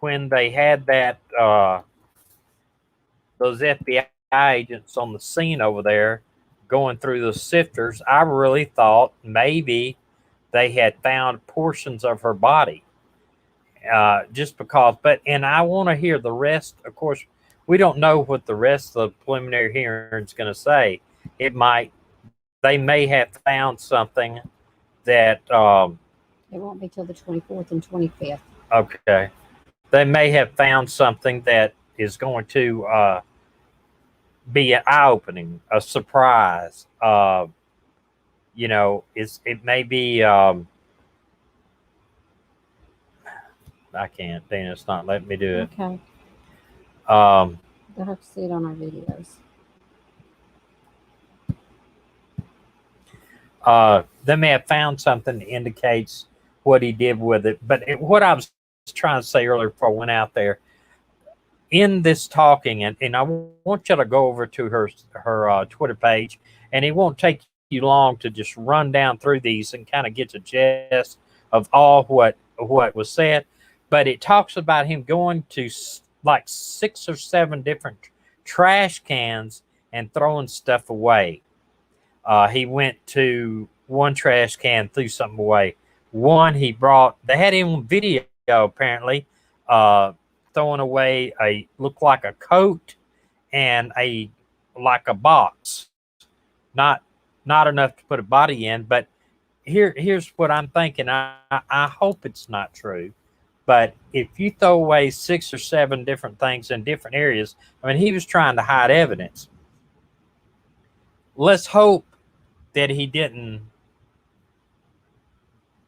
Speaker 1: when they had that those FBI agents on the scene over there going through the sifters, I really thought maybe they had found portions of her body. Just because, and I want to hear the rest. Of course, we don't know what the rest of the preliminary hearing is going to say. They may have found something that
Speaker 2: it won't be till the 24th and 25th.
Speaker 1: Okay, they may have found something that is going to be an eye-opening, a surprise. It may be. I can't. Dana's not letting me do it.
Speaker 2: Okay.
Speaker 1: They'll
Speaker 2: have to see it on our videos.
Speaker 1: They may have found something that indicates what he did with it. But what I was trying to say earlier before I went out there, in this talking, and I want you to go over to her Twitter page, and it won't take you long to just run down through these and kind of get the gist of all what was said. But it talks about him going to like 6 or 7 different trash cans and throwing stuff away. He went to one trash can, threw something away. One he brought, they had him on video apparently, throwing away looked like a coat and a box. Not enough to put a body in, but here's what I'm thinking. I hope it's not true. But if you throw away 6 or 7 different things in different areas, I mean, he was trying to hide evidence. Let's hope that he didn't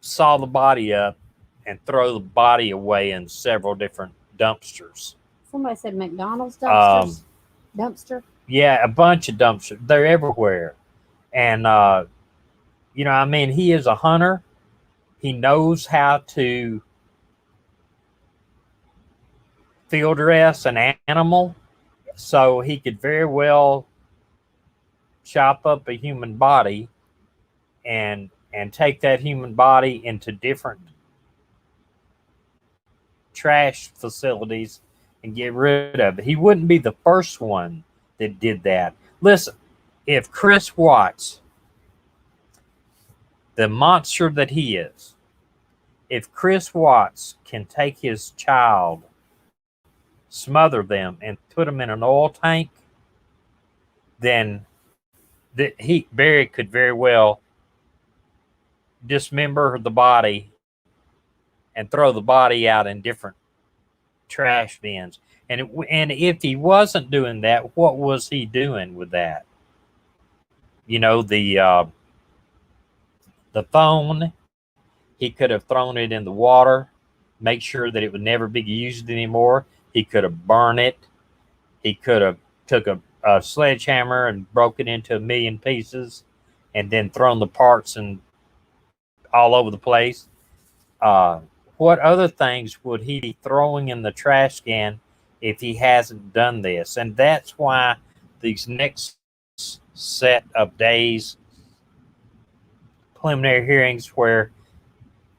Speaker 1: saw the body up and throw the body away in several different dumpsters.
Speaker 2: Somebody said McDonald's dumpsters. Dumpster?
Speaker 1: Yeah, a bunch of dumpsters. They're everywhere. And You know, I mean, he is a hunter. He knows how to field dress an animal, so he could very well chop up a human body and take that human body into different trash facilities and get rid of it. He wouldn't be the first one that did that. Listen, if Chris Watts, the monster that he is, if Chris Watts can take his child, smother them, and put them in an oil tank, then Barry could very well dismember the body and throw the body out in different trash bins. And if he wasn't doing that, what was he doing with that? You know, the phone, he could have thrown it in the water, make sure that it would never be used anymore. He could have burned it. He could have took a sledgehammer and broke it into a million pieces and then thrown the parts and all over the place. What other things would he be throwing in the trash can if he hasn't done this? And that's why these next set of days, preliminary hearings, where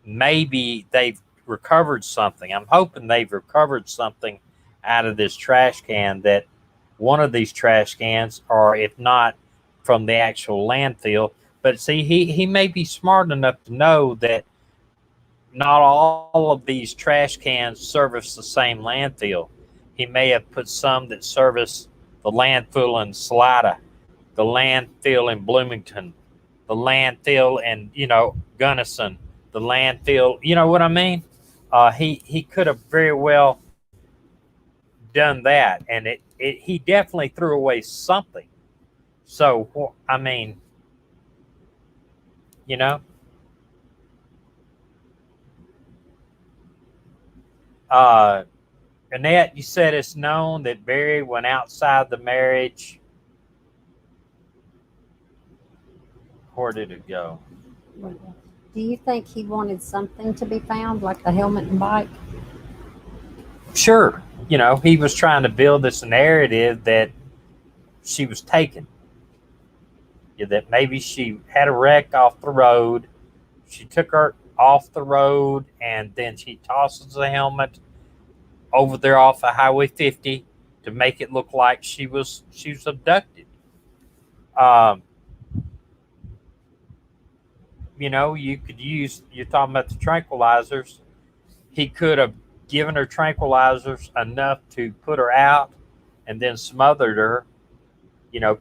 Speaker 1: maybe they've recovered something. I'm hoping they've recovered something out of this trash can, that one of these trash cans, or if not from the actual landfill. But see, he may be smart enough to know that not all of these trash cans service the same landfill. He may have put some that service the landfill in Salida, the landfill in Bloomington, the landfill in, Gunnison, the landfill, you know what I mean? He could have very well done that, and he definitely threw away something. So, I mean, you know, Annette, you said it's known that Barry went outside the marriage. Where did it go?
Speaker 2: Do you think he wanted something to be found, like the helmet and bike?
Speaker 1: Sure. He was trying to build this narrative that she was taken. That maybe she had a wreck off the road. She took her off the road, and then she tosses the helmet over there off of Highway 50 to make it look like she was abducted. You could use, you're talking about the tranquilizers. He could have given her tranquilizers enough to put her out and then smothered her,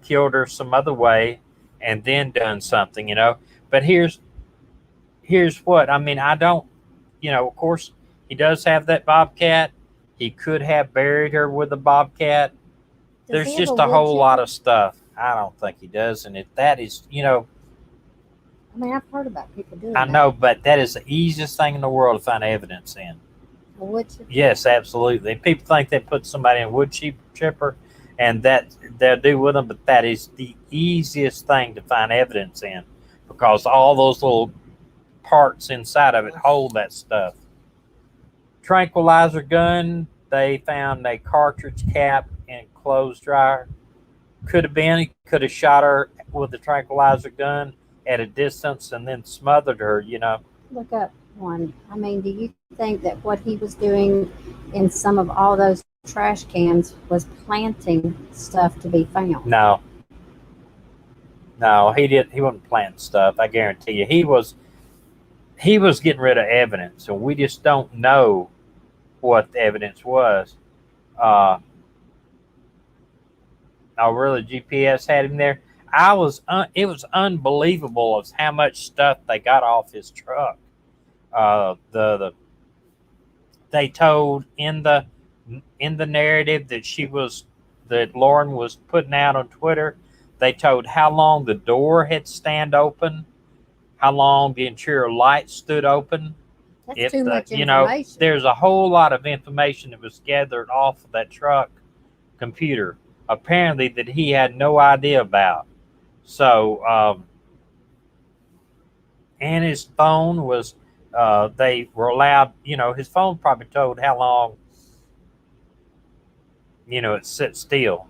Speaker 1: killed her some other way, and then done something, But here's what I mean. I don't, of course, he does have that bobcat. He could have buried her with a bobcat. There's just a whole lot of stuff. I don't think he does. And if that is,
Speaker 2: I mean, I've heard about people doing that.
Speaker 1: I know, but that is the easiest thing in the world to find evidence in.
Speaker 2: A wood chipper?
Speaker 1: Yes, absolutely. People think they put somebody in a wood chipper and that they'll do with them, but that is the easiest thing to find evidence in, because all those little parts inside of it hold that stuff. Tranquilizer gun, they found a cartridge cap in a clothes dryer. Could have been, he could have shot her with the tranquilizer gun at a distance and then smothered her,
Speaker 2: Look up one. I mean, do you think that what he was doing in some of all those trash cans was planting stuff to be found?
Speaker 1: No, he didn't. He wasn't planting stuff. I guarantee you, he was getting rid of evidence, and we just don't know what the evidence was. Oh, really? GPS had him there. It was unbelievable as how much stuff they got off his truck. They told in the narrative that Lauren was putting out on Twitter, they told how long the door had stand open, how long the interior light stood open.
Speaker 2: That's too much information.
Speaker 1: There's a whole lot of information that was gathered off of that truck computer, apparently, that he had no idea about. So, and his phone was. They were allowed. His phone probably told how long. It sit still.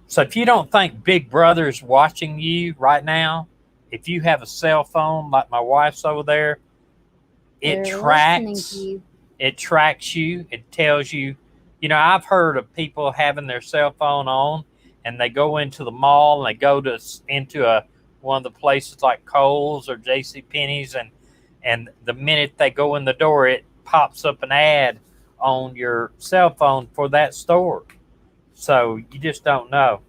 Speaker 1: So if you don't think Big Brother's watching you right now, if you have a cell phone like my wife's over there,
Speaker 2: They're
Speaker 1: it
Speaker 2: listening
Speaker 1: tracks.
Speaker 2: to you.
Speaker 1: It tracks you. It tells you. I've heard of people having their cell phone on, and they go into the mall and they go into one of the places like Kohl's or J.C. Penney's, and the minute they go in the door, it pops up an ad on your cell phone for that store. So you just don't know.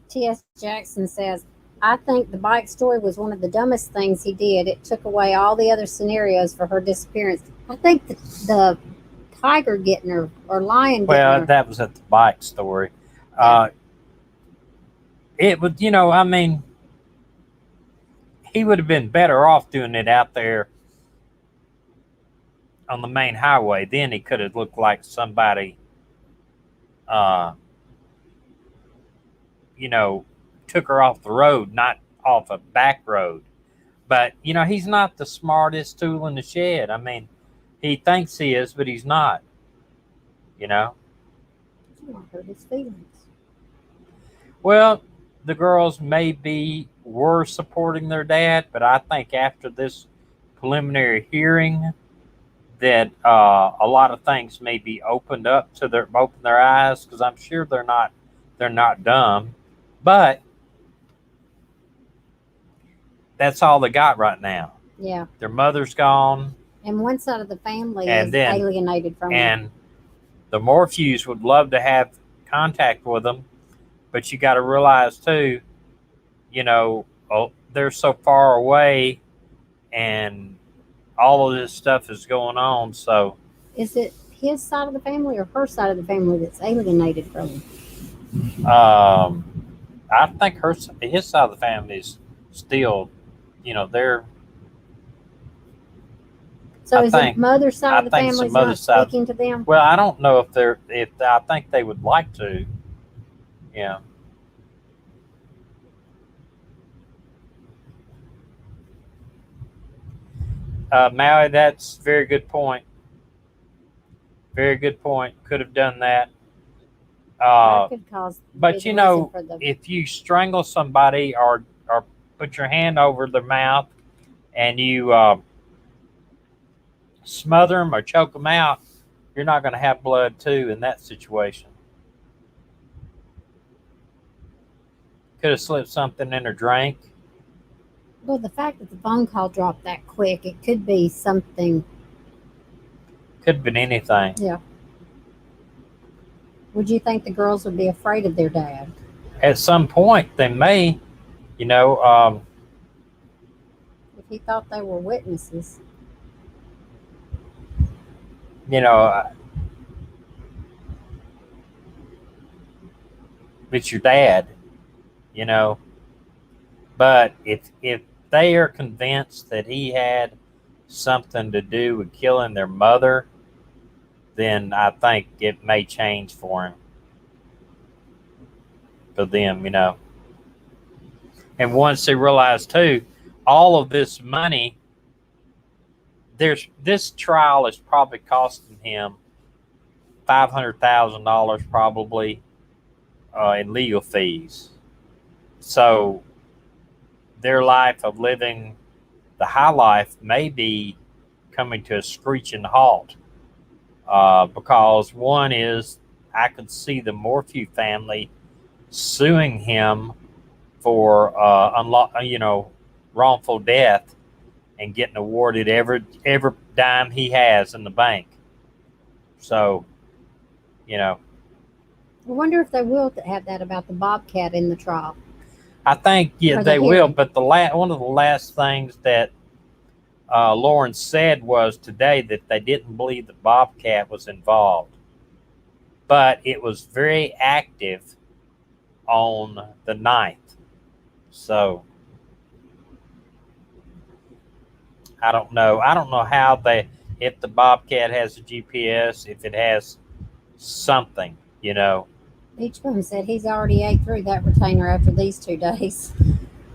Speaker 2: T.S. Jackson says, I think the bike story was one of the dumbest things he did. It took away all the other scenarios for her disappearance. I think the tiger getting her or lion getting
Speaker 1: Well,
Speaker 2: her.
Speaker 1: that was at the bike story. It would, he would have been better off doing it out there on the main highway. Then he could have looked like somebody, took her off the road, not off a back road. But, he's not the smartest tool in the shed. He thinks he is, but he's not.
Speaker 2: She won't hurt his feelings.
Speaker 1: Well, the girls maybe were supporting their dad, but I think after this preliminary hearing that a lot of things may be opened up to open their eyes, because I'm sure they're not dumb, but that's all they got right now.
Speaker 2: Yeah.
Speaker 1: Their mother's gone.
Speaker 2: And one side of the family is alienated from them.
Speaker 1: And the Morphews would love to have contact with them, but you got to realize too, they're so far away, and all of this stuff is going on. So,
Speaker 2: is it his side of the family or her side of the family that's alienated from him?
Speaker 1: I think his side of the family is still, they're.
Speaker 2: So is it mother's side of the family not speaking to them?
Speaker 1: Well, I don't know if I think they would like to. Yeah. Maui, that's a very good point. Very good point. Could have done that.
Speaker 2: That could cause
Speaker 1: but if you strangle somebody or put your hand over their mouth and you smother them or choke them out, you're not going to have blood too in that situation. Could have slipped something in her drink.
Speaker 2: Well, the fact that the phone call dropped that quick, it could be something.
Speaker 1: Could have been anything.
Speaker 2: Yeah. Would you think the girls would be afraid of their dad?
Speaker 1: At some point, they may,
Speaker 2: if he thought they were witnesses.
Speaker 1: It's your dad, but if they are convinced that he had something to do with killing their mother, then I think it may change for him. For them, And once they realize too, all of this money, this trial is probably costing him $500,000 probably in legal fees. So their life of living the high life may be coming to a screeching halt. Because one is, I could see the Morphew family suing him for wrongful death and getting awarded every dime he has in the bank. So,
Speaker 2: I wonder if they will have that about the bobcat in the trial.
Speaker 1: I think they will. But one of the last things that Lauren said was today that they didn't believe the bobcat was involved, but it was very active on the 9th. So I don't know how if the bobcat has a GPS, if it has something,
Speaker 2: Each one said he's already ate through that retainer after these 2 days.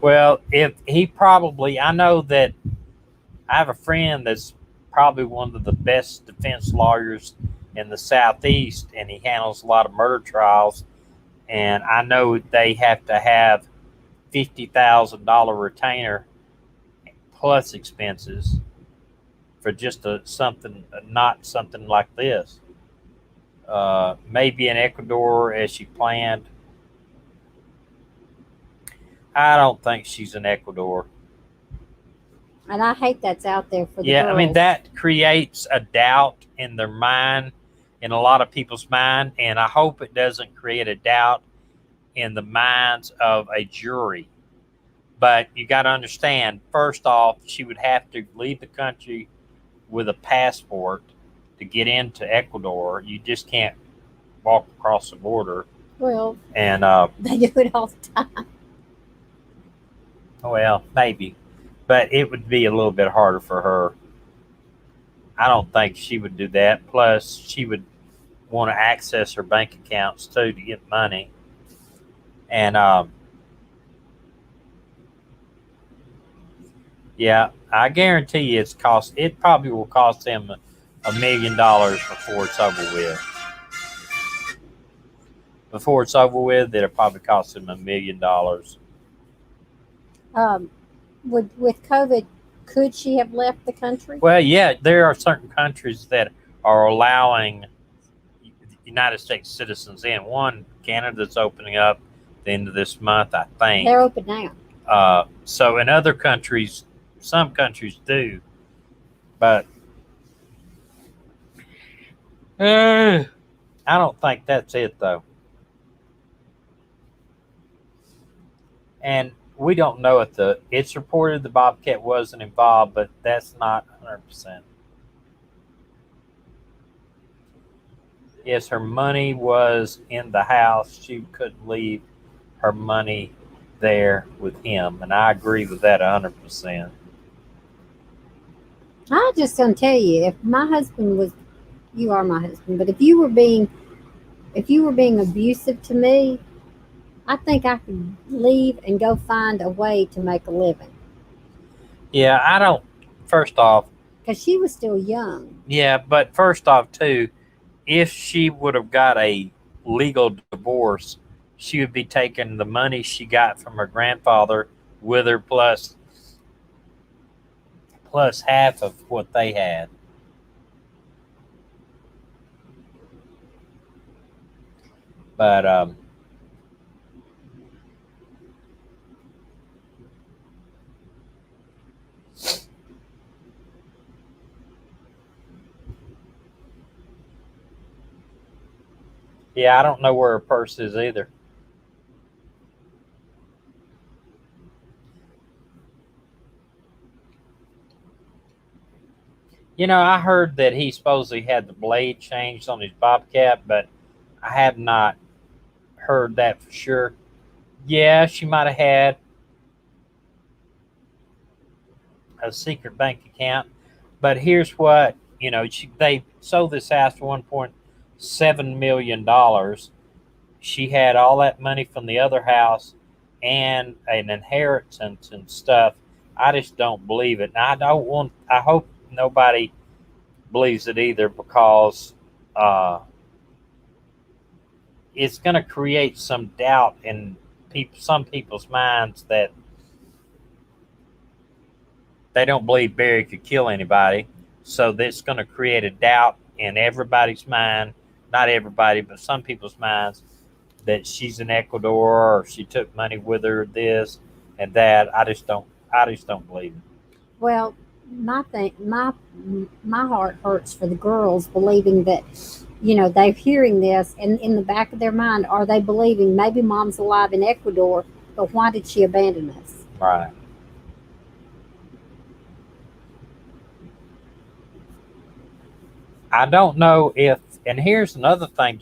Speaker 1: Well, if he probably, I know that I have a friend that's probably one of the best defense lawyers in the Southeast, and he handles a lot of murder trials. And I know they have to have $50,000 retainer plus expenses for just something, not something like this. Maybe in Ecuador as she planned. I don't think she's in Ecuador.
Speaker 2: And I hate that's out there for the
Speaker 1: Yeah,
Speaker 2: girls.
Speaker 1: I mean, that creates a doubt in their mind, in a lot of people's mind, and I hope it doesn't create a doubt in the minds of a jury. But you got to understand, first off, she would have to leave the country with a passport to get into Ecuador. You just can't walk across the border.
Speaker 2: Well,
Speaker 1: And
Speaker 2: they do it all the time.
Speaker 1: well, maybe, but it would be a little bit harder for her. I don't think she would do that. Plus, she would want to access her bank accounts too to get money. And yeah, I guarantee you, it probably will cost them $1 million before it's over with. Before it's over with, it'll probably cost them $1 million.
Speaker 2: With COVID, could she have left the country?
Speaker 1: Well, yeah, there are certain countries that are allowing United States citizens in. One, Canada's opening up the end of this month, I think.
Speaker 2: They're open now.
Speaker 1: So in other countries, some countries do, but I don't think that's it though. And we don't know if it's reported the Bobcat wasn't involved, but that's not 100%. Yes, her money was in the house. She couldn't leave her money there with him, and I agree with that 100%.
Speaker 2: I'm just gonna tell you, if my husband was, you are my husband, but if you were being abusive to me, I think I could leave and go find a way to make a living.
Speaker 1: Yeah, I don't. First off,
Speaker 2: because she was still young.
Speaker 1: Yeah, but first off, too, if she would have got a legal divorce, she would be taking the money she got from her grandfather with her plus half of what they had. But yeah, I don't know where her purse is either. You know, I heard that he supposedly had the blade changed on his Bobcat, but I have not heard that for sure. Yeah, she might have had a secret bank account, but here's what, they sold this house for $1.7 million. She had all that money from the other house and an inheritance and stuff. I just don't believe it. And I hope nobody believes it either, because it's going to create some doubt in some people's minds that they don't believe Barry could kill anybody. So that's going to create a doubt in everybody's mind, not everybody, but some people's minds, that she's in Ecuador or she took money with her, this and that. I just don't believe it.
Speaker 2: Well, my heart hurts for the girls, believing that, they're hearing this, and in the back of their mind, are they believing maybe mom's alive in Ecuador, but why did she abandon us?
Speaker 1: Right. I don't know if, and here's another thing,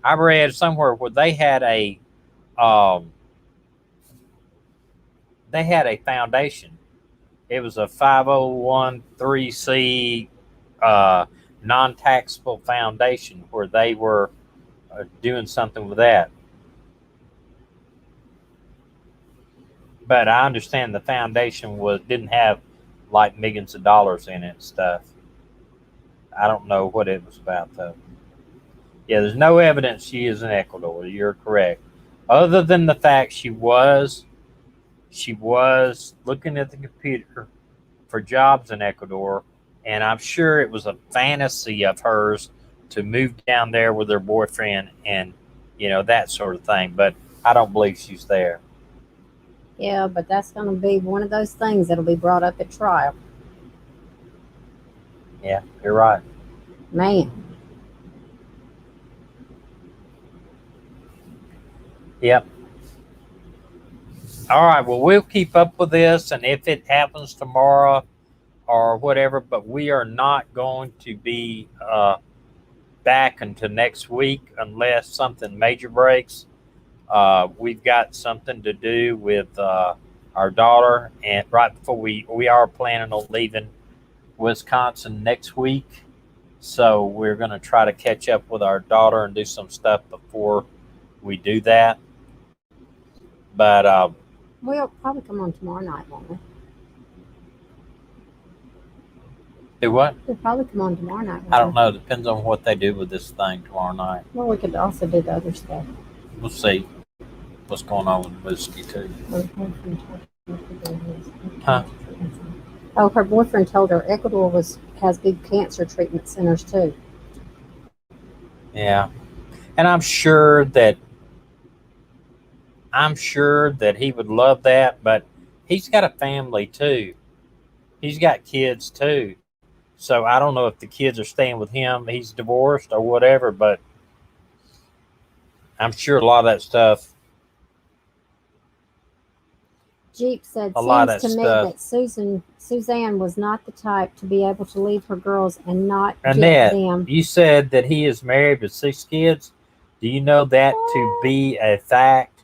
Speaker 1: I read somewhere where they had a foundation. It was a 501(c) non-taxable foundation where they were doing something with that. But I understand the foundation didn't have like millions of dollars in it and stuff. I don't know what it was about though. Yeah, there's no evidence she is in Ecuador. You're correct. Other than the fact she was looking at the computer for jobs in Ecuador, and I'm sure it was a fantasy of hers to move down there with her boyfriend and that sort of thing. But I don't believe she's there.
Speaker 2: Yeah, but that's going to be one of those things that'll be brought up at trial.
Speaker 1: Yeah, you're right.
Speaker 2: Man.
Speaker 1: Yep. All right, well, we'll keep up with this, and if it happens tomorrow or whatever, but we are not going to be back until next week unless something major breaks. We've got something to do with our daughter, and right before we are planning on leaving Wisconsin next week, so we're going to try to catch up with our daughter and do some stuff before we do that. But
Speaker 2: we'll probably come on tomorrow night, won't we?
Speaker 1: Do what?
Speaker 2: We'll probably come on tomorrow night.
Speaker 1: I don't know. Depends on what they do with this thing tomorrow night.
Speaker 2: Well, we could also do the other stuff.
Speaker 1: We'll see what's going on with whiskey too. Huh?
Speaker 2: Oh, her boyfriend told her Ecuador has big cancer treatment centers too.
Speaker 1: Yeah, and I'm sure that he would love that, but he's got a family too. He's got kids too. So I don't know if the kids are staying with him. He's divorced or whatever, but I'm sure a lot of that stuff.
Speaker 2: Jeep said, seems to me that Suzanne was not the type to be able to leave her girls and not
Speaker 1: Annette,
Speaker 2: get them.
Speaker 1: You said that he is married with 6 kids. Do you know that to be a fact?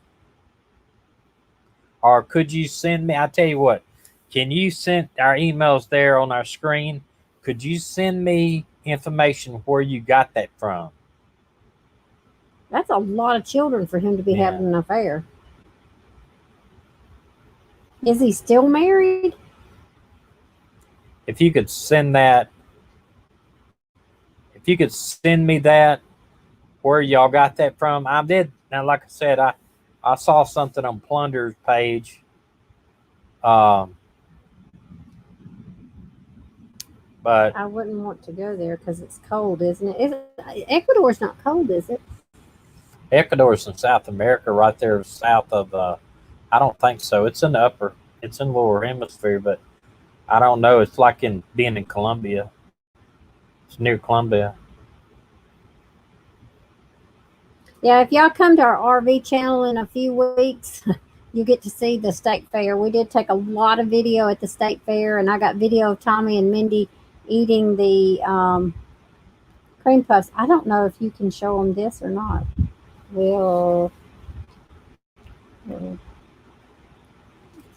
Speaker 1: Or could you send me, I'll tell you what, can you send our emails there on our screen? Could you send me information where you got that from?
Speaker 2: That's a lot of children for him to be having an affair. Is he still married?
Speaker 1: If you could send that, if you could send me that, where y'all got that from. I did. Now, like I said, I saw something on Plunder's page. But
Speaker 2: I wouldn't want to go there because it's cold, isn't it? Ecuador's not cold, is it?
Speaker 1: Ecuador's in South America, right there south of. I don't think so. It's in the it's in the lower hemisphere, but I don't know. It's like being in Colombia. It's near Colombia.
Speaker 2: Yeah, if y'all come to our RV channel in a few weeks, you get to see the state fair. We did take a lot of video at the state fair, and I got video of Tommy and Mindy eating the cream puffs. I don't know if you can show them this or not.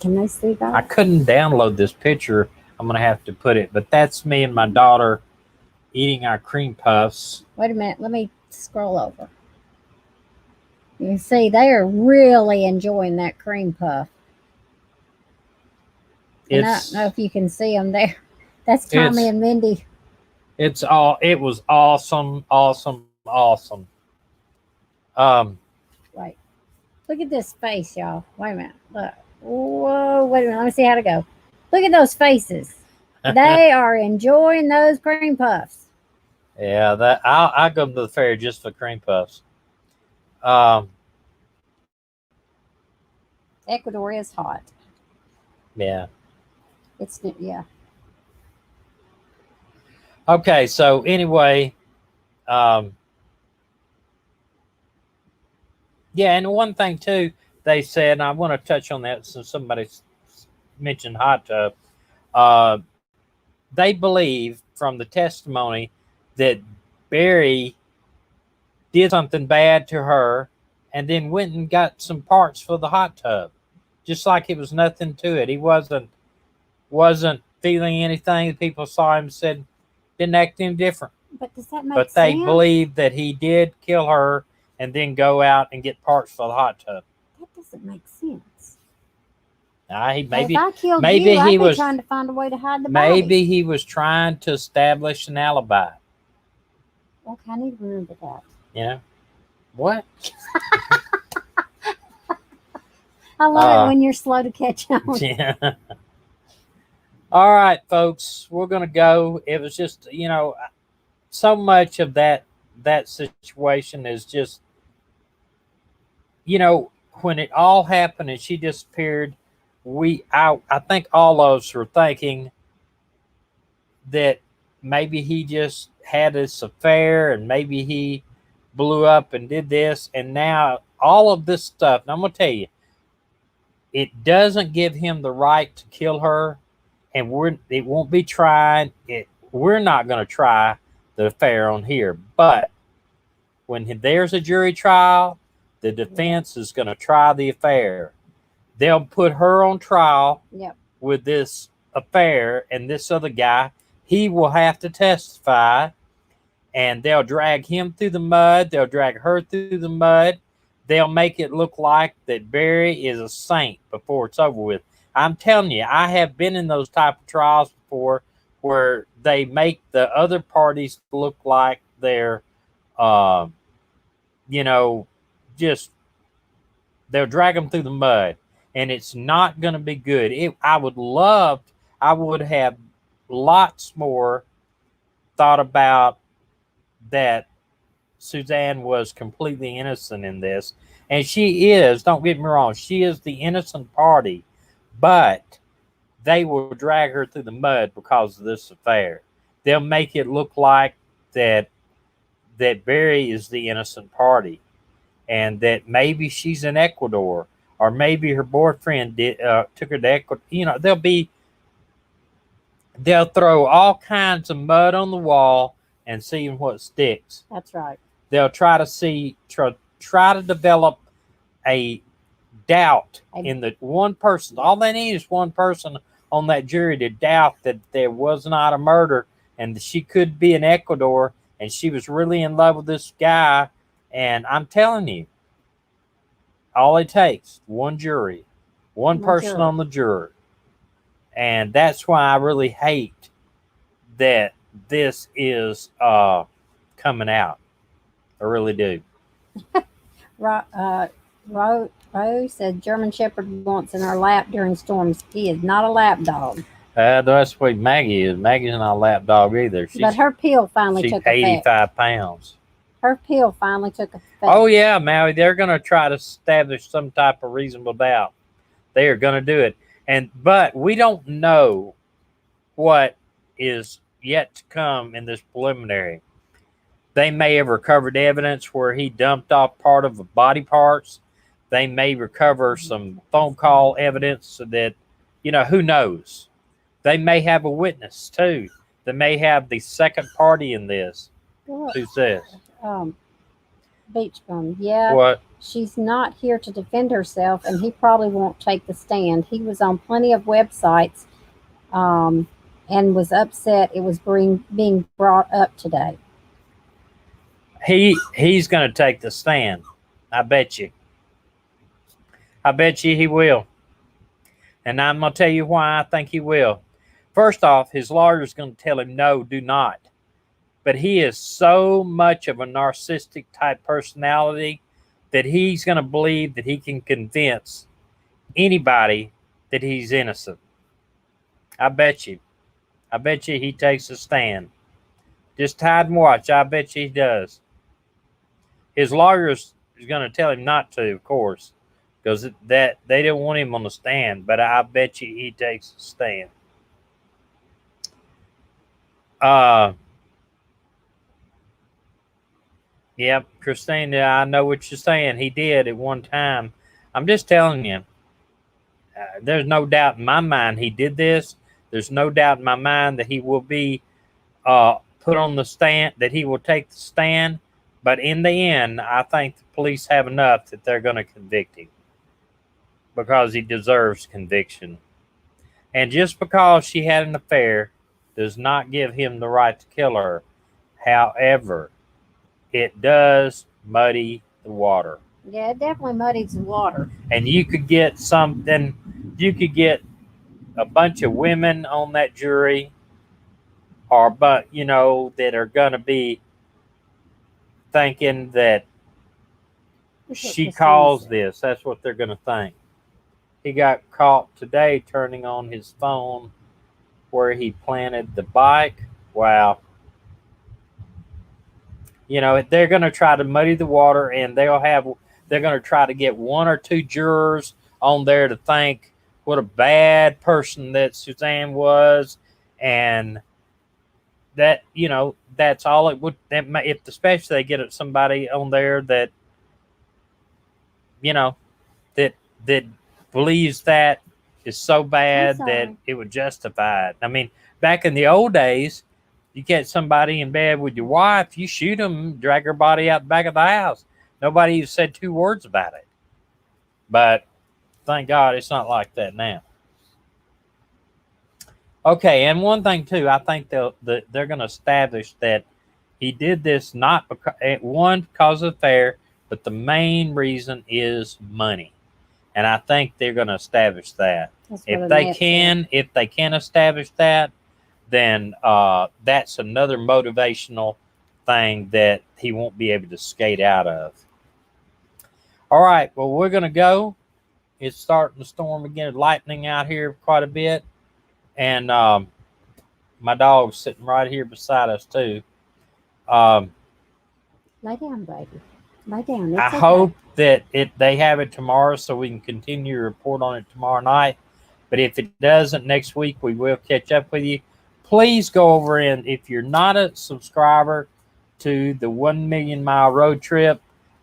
Speaker 2: Can they see that?
Speaker 1: I couldn't download this picture. I'm going to have to put it. But that's me and my daughter eating our cream puffs.
Speaker 2: Wait a minute. Let me scroll over. You can see they are really enjoying that cream puff. And I don't know if you can see them there. That's Tommy and Mindy.
Speaker 1: It was awesome.
Speaker 2: Wait. Look at this face, y'all. Wait a minute. Look. Whoa, wait a minute. Let me see how to go. Look at those faces. They are enjoying those cream puffs.
Speaker 1: Yeah, I'll go to the fair just for cream puffs.
Speaker 2: Ecuador is hot.
Speaker 1: Yeah.
Speaker 2: Yeah.
Speaker 1: Okay, so anyway, yeah, and one thing too, they said, and I want to touch on that since somebody mentioned hot tub. They believe from the testimony that Barry did something bad to her and then went and got some parts for the hot tub, just like it was nothing to it. He wasn't feeling anything. People saw him, said didn't act any different.
Speaker 2: But does that make
Speaker 1: sense? But they believe that he did kill her and then go out and get parts for the hot tub.
Speaker 2: That doesn't make sense.
Speaker 1: Maybe
Speaker 2: if I killed
Speaker 1: maybe
Speaker 2: you, I'd
Speaker 1: he
Speaker 2: be
Speaker 1: was
Speaker 2: trying to find a way to hide the body.
Speaker 1: maybe he was trying to establish an alibi.
Speaker 2: Okay, I need to remember that.
Speaker 1: You know what?
Speaker 2: I love it when you're slow to catch on.
Speaker 1: Yeah. All right, folks, we're gonna go. It was just so much of that situation is just when it all happened and she disappeared. I think all of us were thinking that maybe he just had this affair and maybe he blew up and did this, and now all of this stuff. And I'm gonna tell you, it doesn't give him the right to kill her, and it won't be tried. We're not going to try the affair on here, but when there's a jury trial, the defense is going to try the affair. They'll put her on trial with this affair, and this other guy, he will have to testify, and they'll drag him through the mud. They'll drag her through the mud. They'll make it look like that Barry is a saint before it's over with. I'm telling you, I have been in those type of trials before where they make the other parties look like they're, just they'll drag them through the mud, and it's not going to be good. I would have lots more thought about that Suzanne was completely innocent in this. And she is, don't get me wrong, she is the innocent party. But they will drag her through the mud because of this affair. They'll make it look like that Barry is the innocent party. And that maybe she's in Ecuador. Or maybe her boyfriend took her to Ecuador. They'll throw all kinds of mud on the wall and see what sticks.
Speaker 2: That's right.
Speaker 1: They'll try to develop a doubt in the one person. All they need is one person on that jury to doubt that there was not a murder and she could be in Ecuador and she was really in love with this guy. And I'm telling you, all it takes, one jury, one person on the jury. And that's why I really hate that this is coming out. I really do.
Speaker 2: Rose said German Shepherd wants in her lap during storms. He is not a lap dog.
Speaker 1: That's what Maggie is. Maggie's not a lap dog either.
Speaker 2: But her pill finally took effect.
Speaker 1: She's 85 pounds.
Speaker 2: Her pill finally took effect.
Speaker 1: Oh, yeah, Maui. They're going to try to establish some type of reasonable doubt. They are going to do it. But we don't know what is yet to come in this preliminary. They may have recovered evidence where he dumped off part of the body parts. They may recover some phone call evidence so that, who knows? They may have a witness too. They may have the second party in this. Who says?
Speaker 2: Beach bum. Yeah.
Speaker 1: What?
Speaker 2: She's not here to defend herself, and he probably won't take the stand. He was on plenty of websites and was upset it was being brought up today.
Speaker 1: He's going to take the stand. I bet you. I bet you he will. And I'm going to tell you why I think he will. First off, his lawyer's going to tell him, no, do not. But he is so much of a narcissistic type personality that he's going to believe that he can convince anybody that he's innocent. I bet you. I bet you he takes a stand. Just hide and watch. I bet you he does. His lawyer is going to tell him not to, of course, because they don't want him on the stand. But I bet you he takes a stand. Yep, Christina, I know what you're saying. He did at one time. I'm just telling you, there's no doubt in my mind he did this. There's no doubt in my mind that he will be put on the stand, that he will take the stand. But in the end, I think the police have enough that they're going to convict him because he deserves conviction. And just because she had an affair does not give him the right to kill her. However, it does muddy the water.
Speaker 2: Yeah, it definitely muddies the water.
Speaker 1: And you could get something you could get a bunch of women on that jury, or but that are gonna be thinking that she caused this. That's what they're gonna think. He got caught today turning on his phone where he planted the bike. Wow. They're going to try to muddy the water, and they're going to try to get one or two jurors on there to think what a bad person that Suzanne was, and that that's all it would. If especially they get somebody on there that that believes that is so bad that it would justify it. I mean, back in the old days, you get somebody in bed with your wife, you shoot them, drag her body out the back of the house. Nobody even said two words about it. But thank God it's not like that now. Okay, and one thing too, I think they're going to establish that he did this not because of fair, but the main reason is money. And I think they're going to establish that. If they can establish that, then that's another motivational thing that he won't be able to skate out of. All right, well, we're going to go. It's starting to storm again, lightning out here quite a bit. And my dog's sitting right here beside us, too.
Speaker 2: Lay down, baby. Lay down.
Speaker 1: I hope that they have it tomorrow so we can continue to report on it tomorrow night. But if it doesn't next week, we will catch up with you. Please go over and if you're not a subscriber to the 1 Million Mile Road Trip,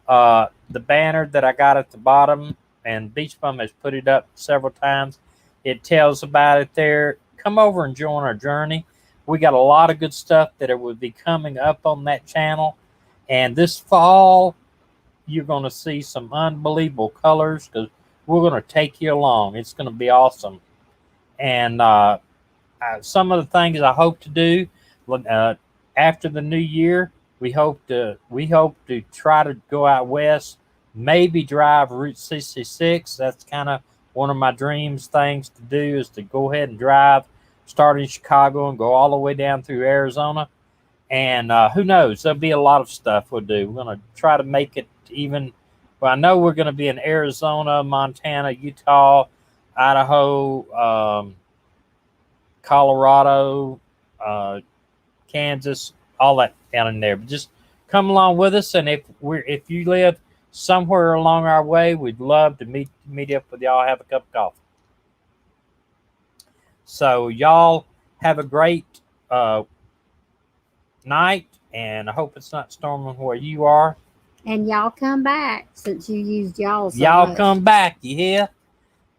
Speaker 1: the banner that I got at the bottom, and Beach Bum has put it up several times, it tells about it there. Come over and join our journey. We got a lot of good stuff that will be coming up on that channel. And this fall, you're going to see some unbelievable colors because we're going to take you along. It's going to be awesome. And some of the things I hope to do after the new year, we hope to try to go out west, maybe drive Route 66. That's kind of one of my dreams things to do, is to go ahead and drive, start in Chicago and go all the way down through Arizona. And who knows? There'll be a lot of stuff we'll do. We're going to try to make it even. Well, I know we're going to be in Arizona, Montana, Utah, Idaho, Colorado, Kansas, all that down in there. But just come along with us, and if you live somewhere along our way, we'd love to meet up with y'all, have a cup of coffee. So y'all have a great night, and I hope it's not storming where you are.
Speaker 2: And y'all come back since you used y'all so
Speaker 1: y'all
Speaker 2: much.
Speaker 1: Come back, you hear?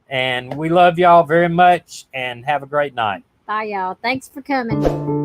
Speaker 1: And we love y'all very much, and have a great night.
Speaker 2: Bye, y'all. Thanks for coming.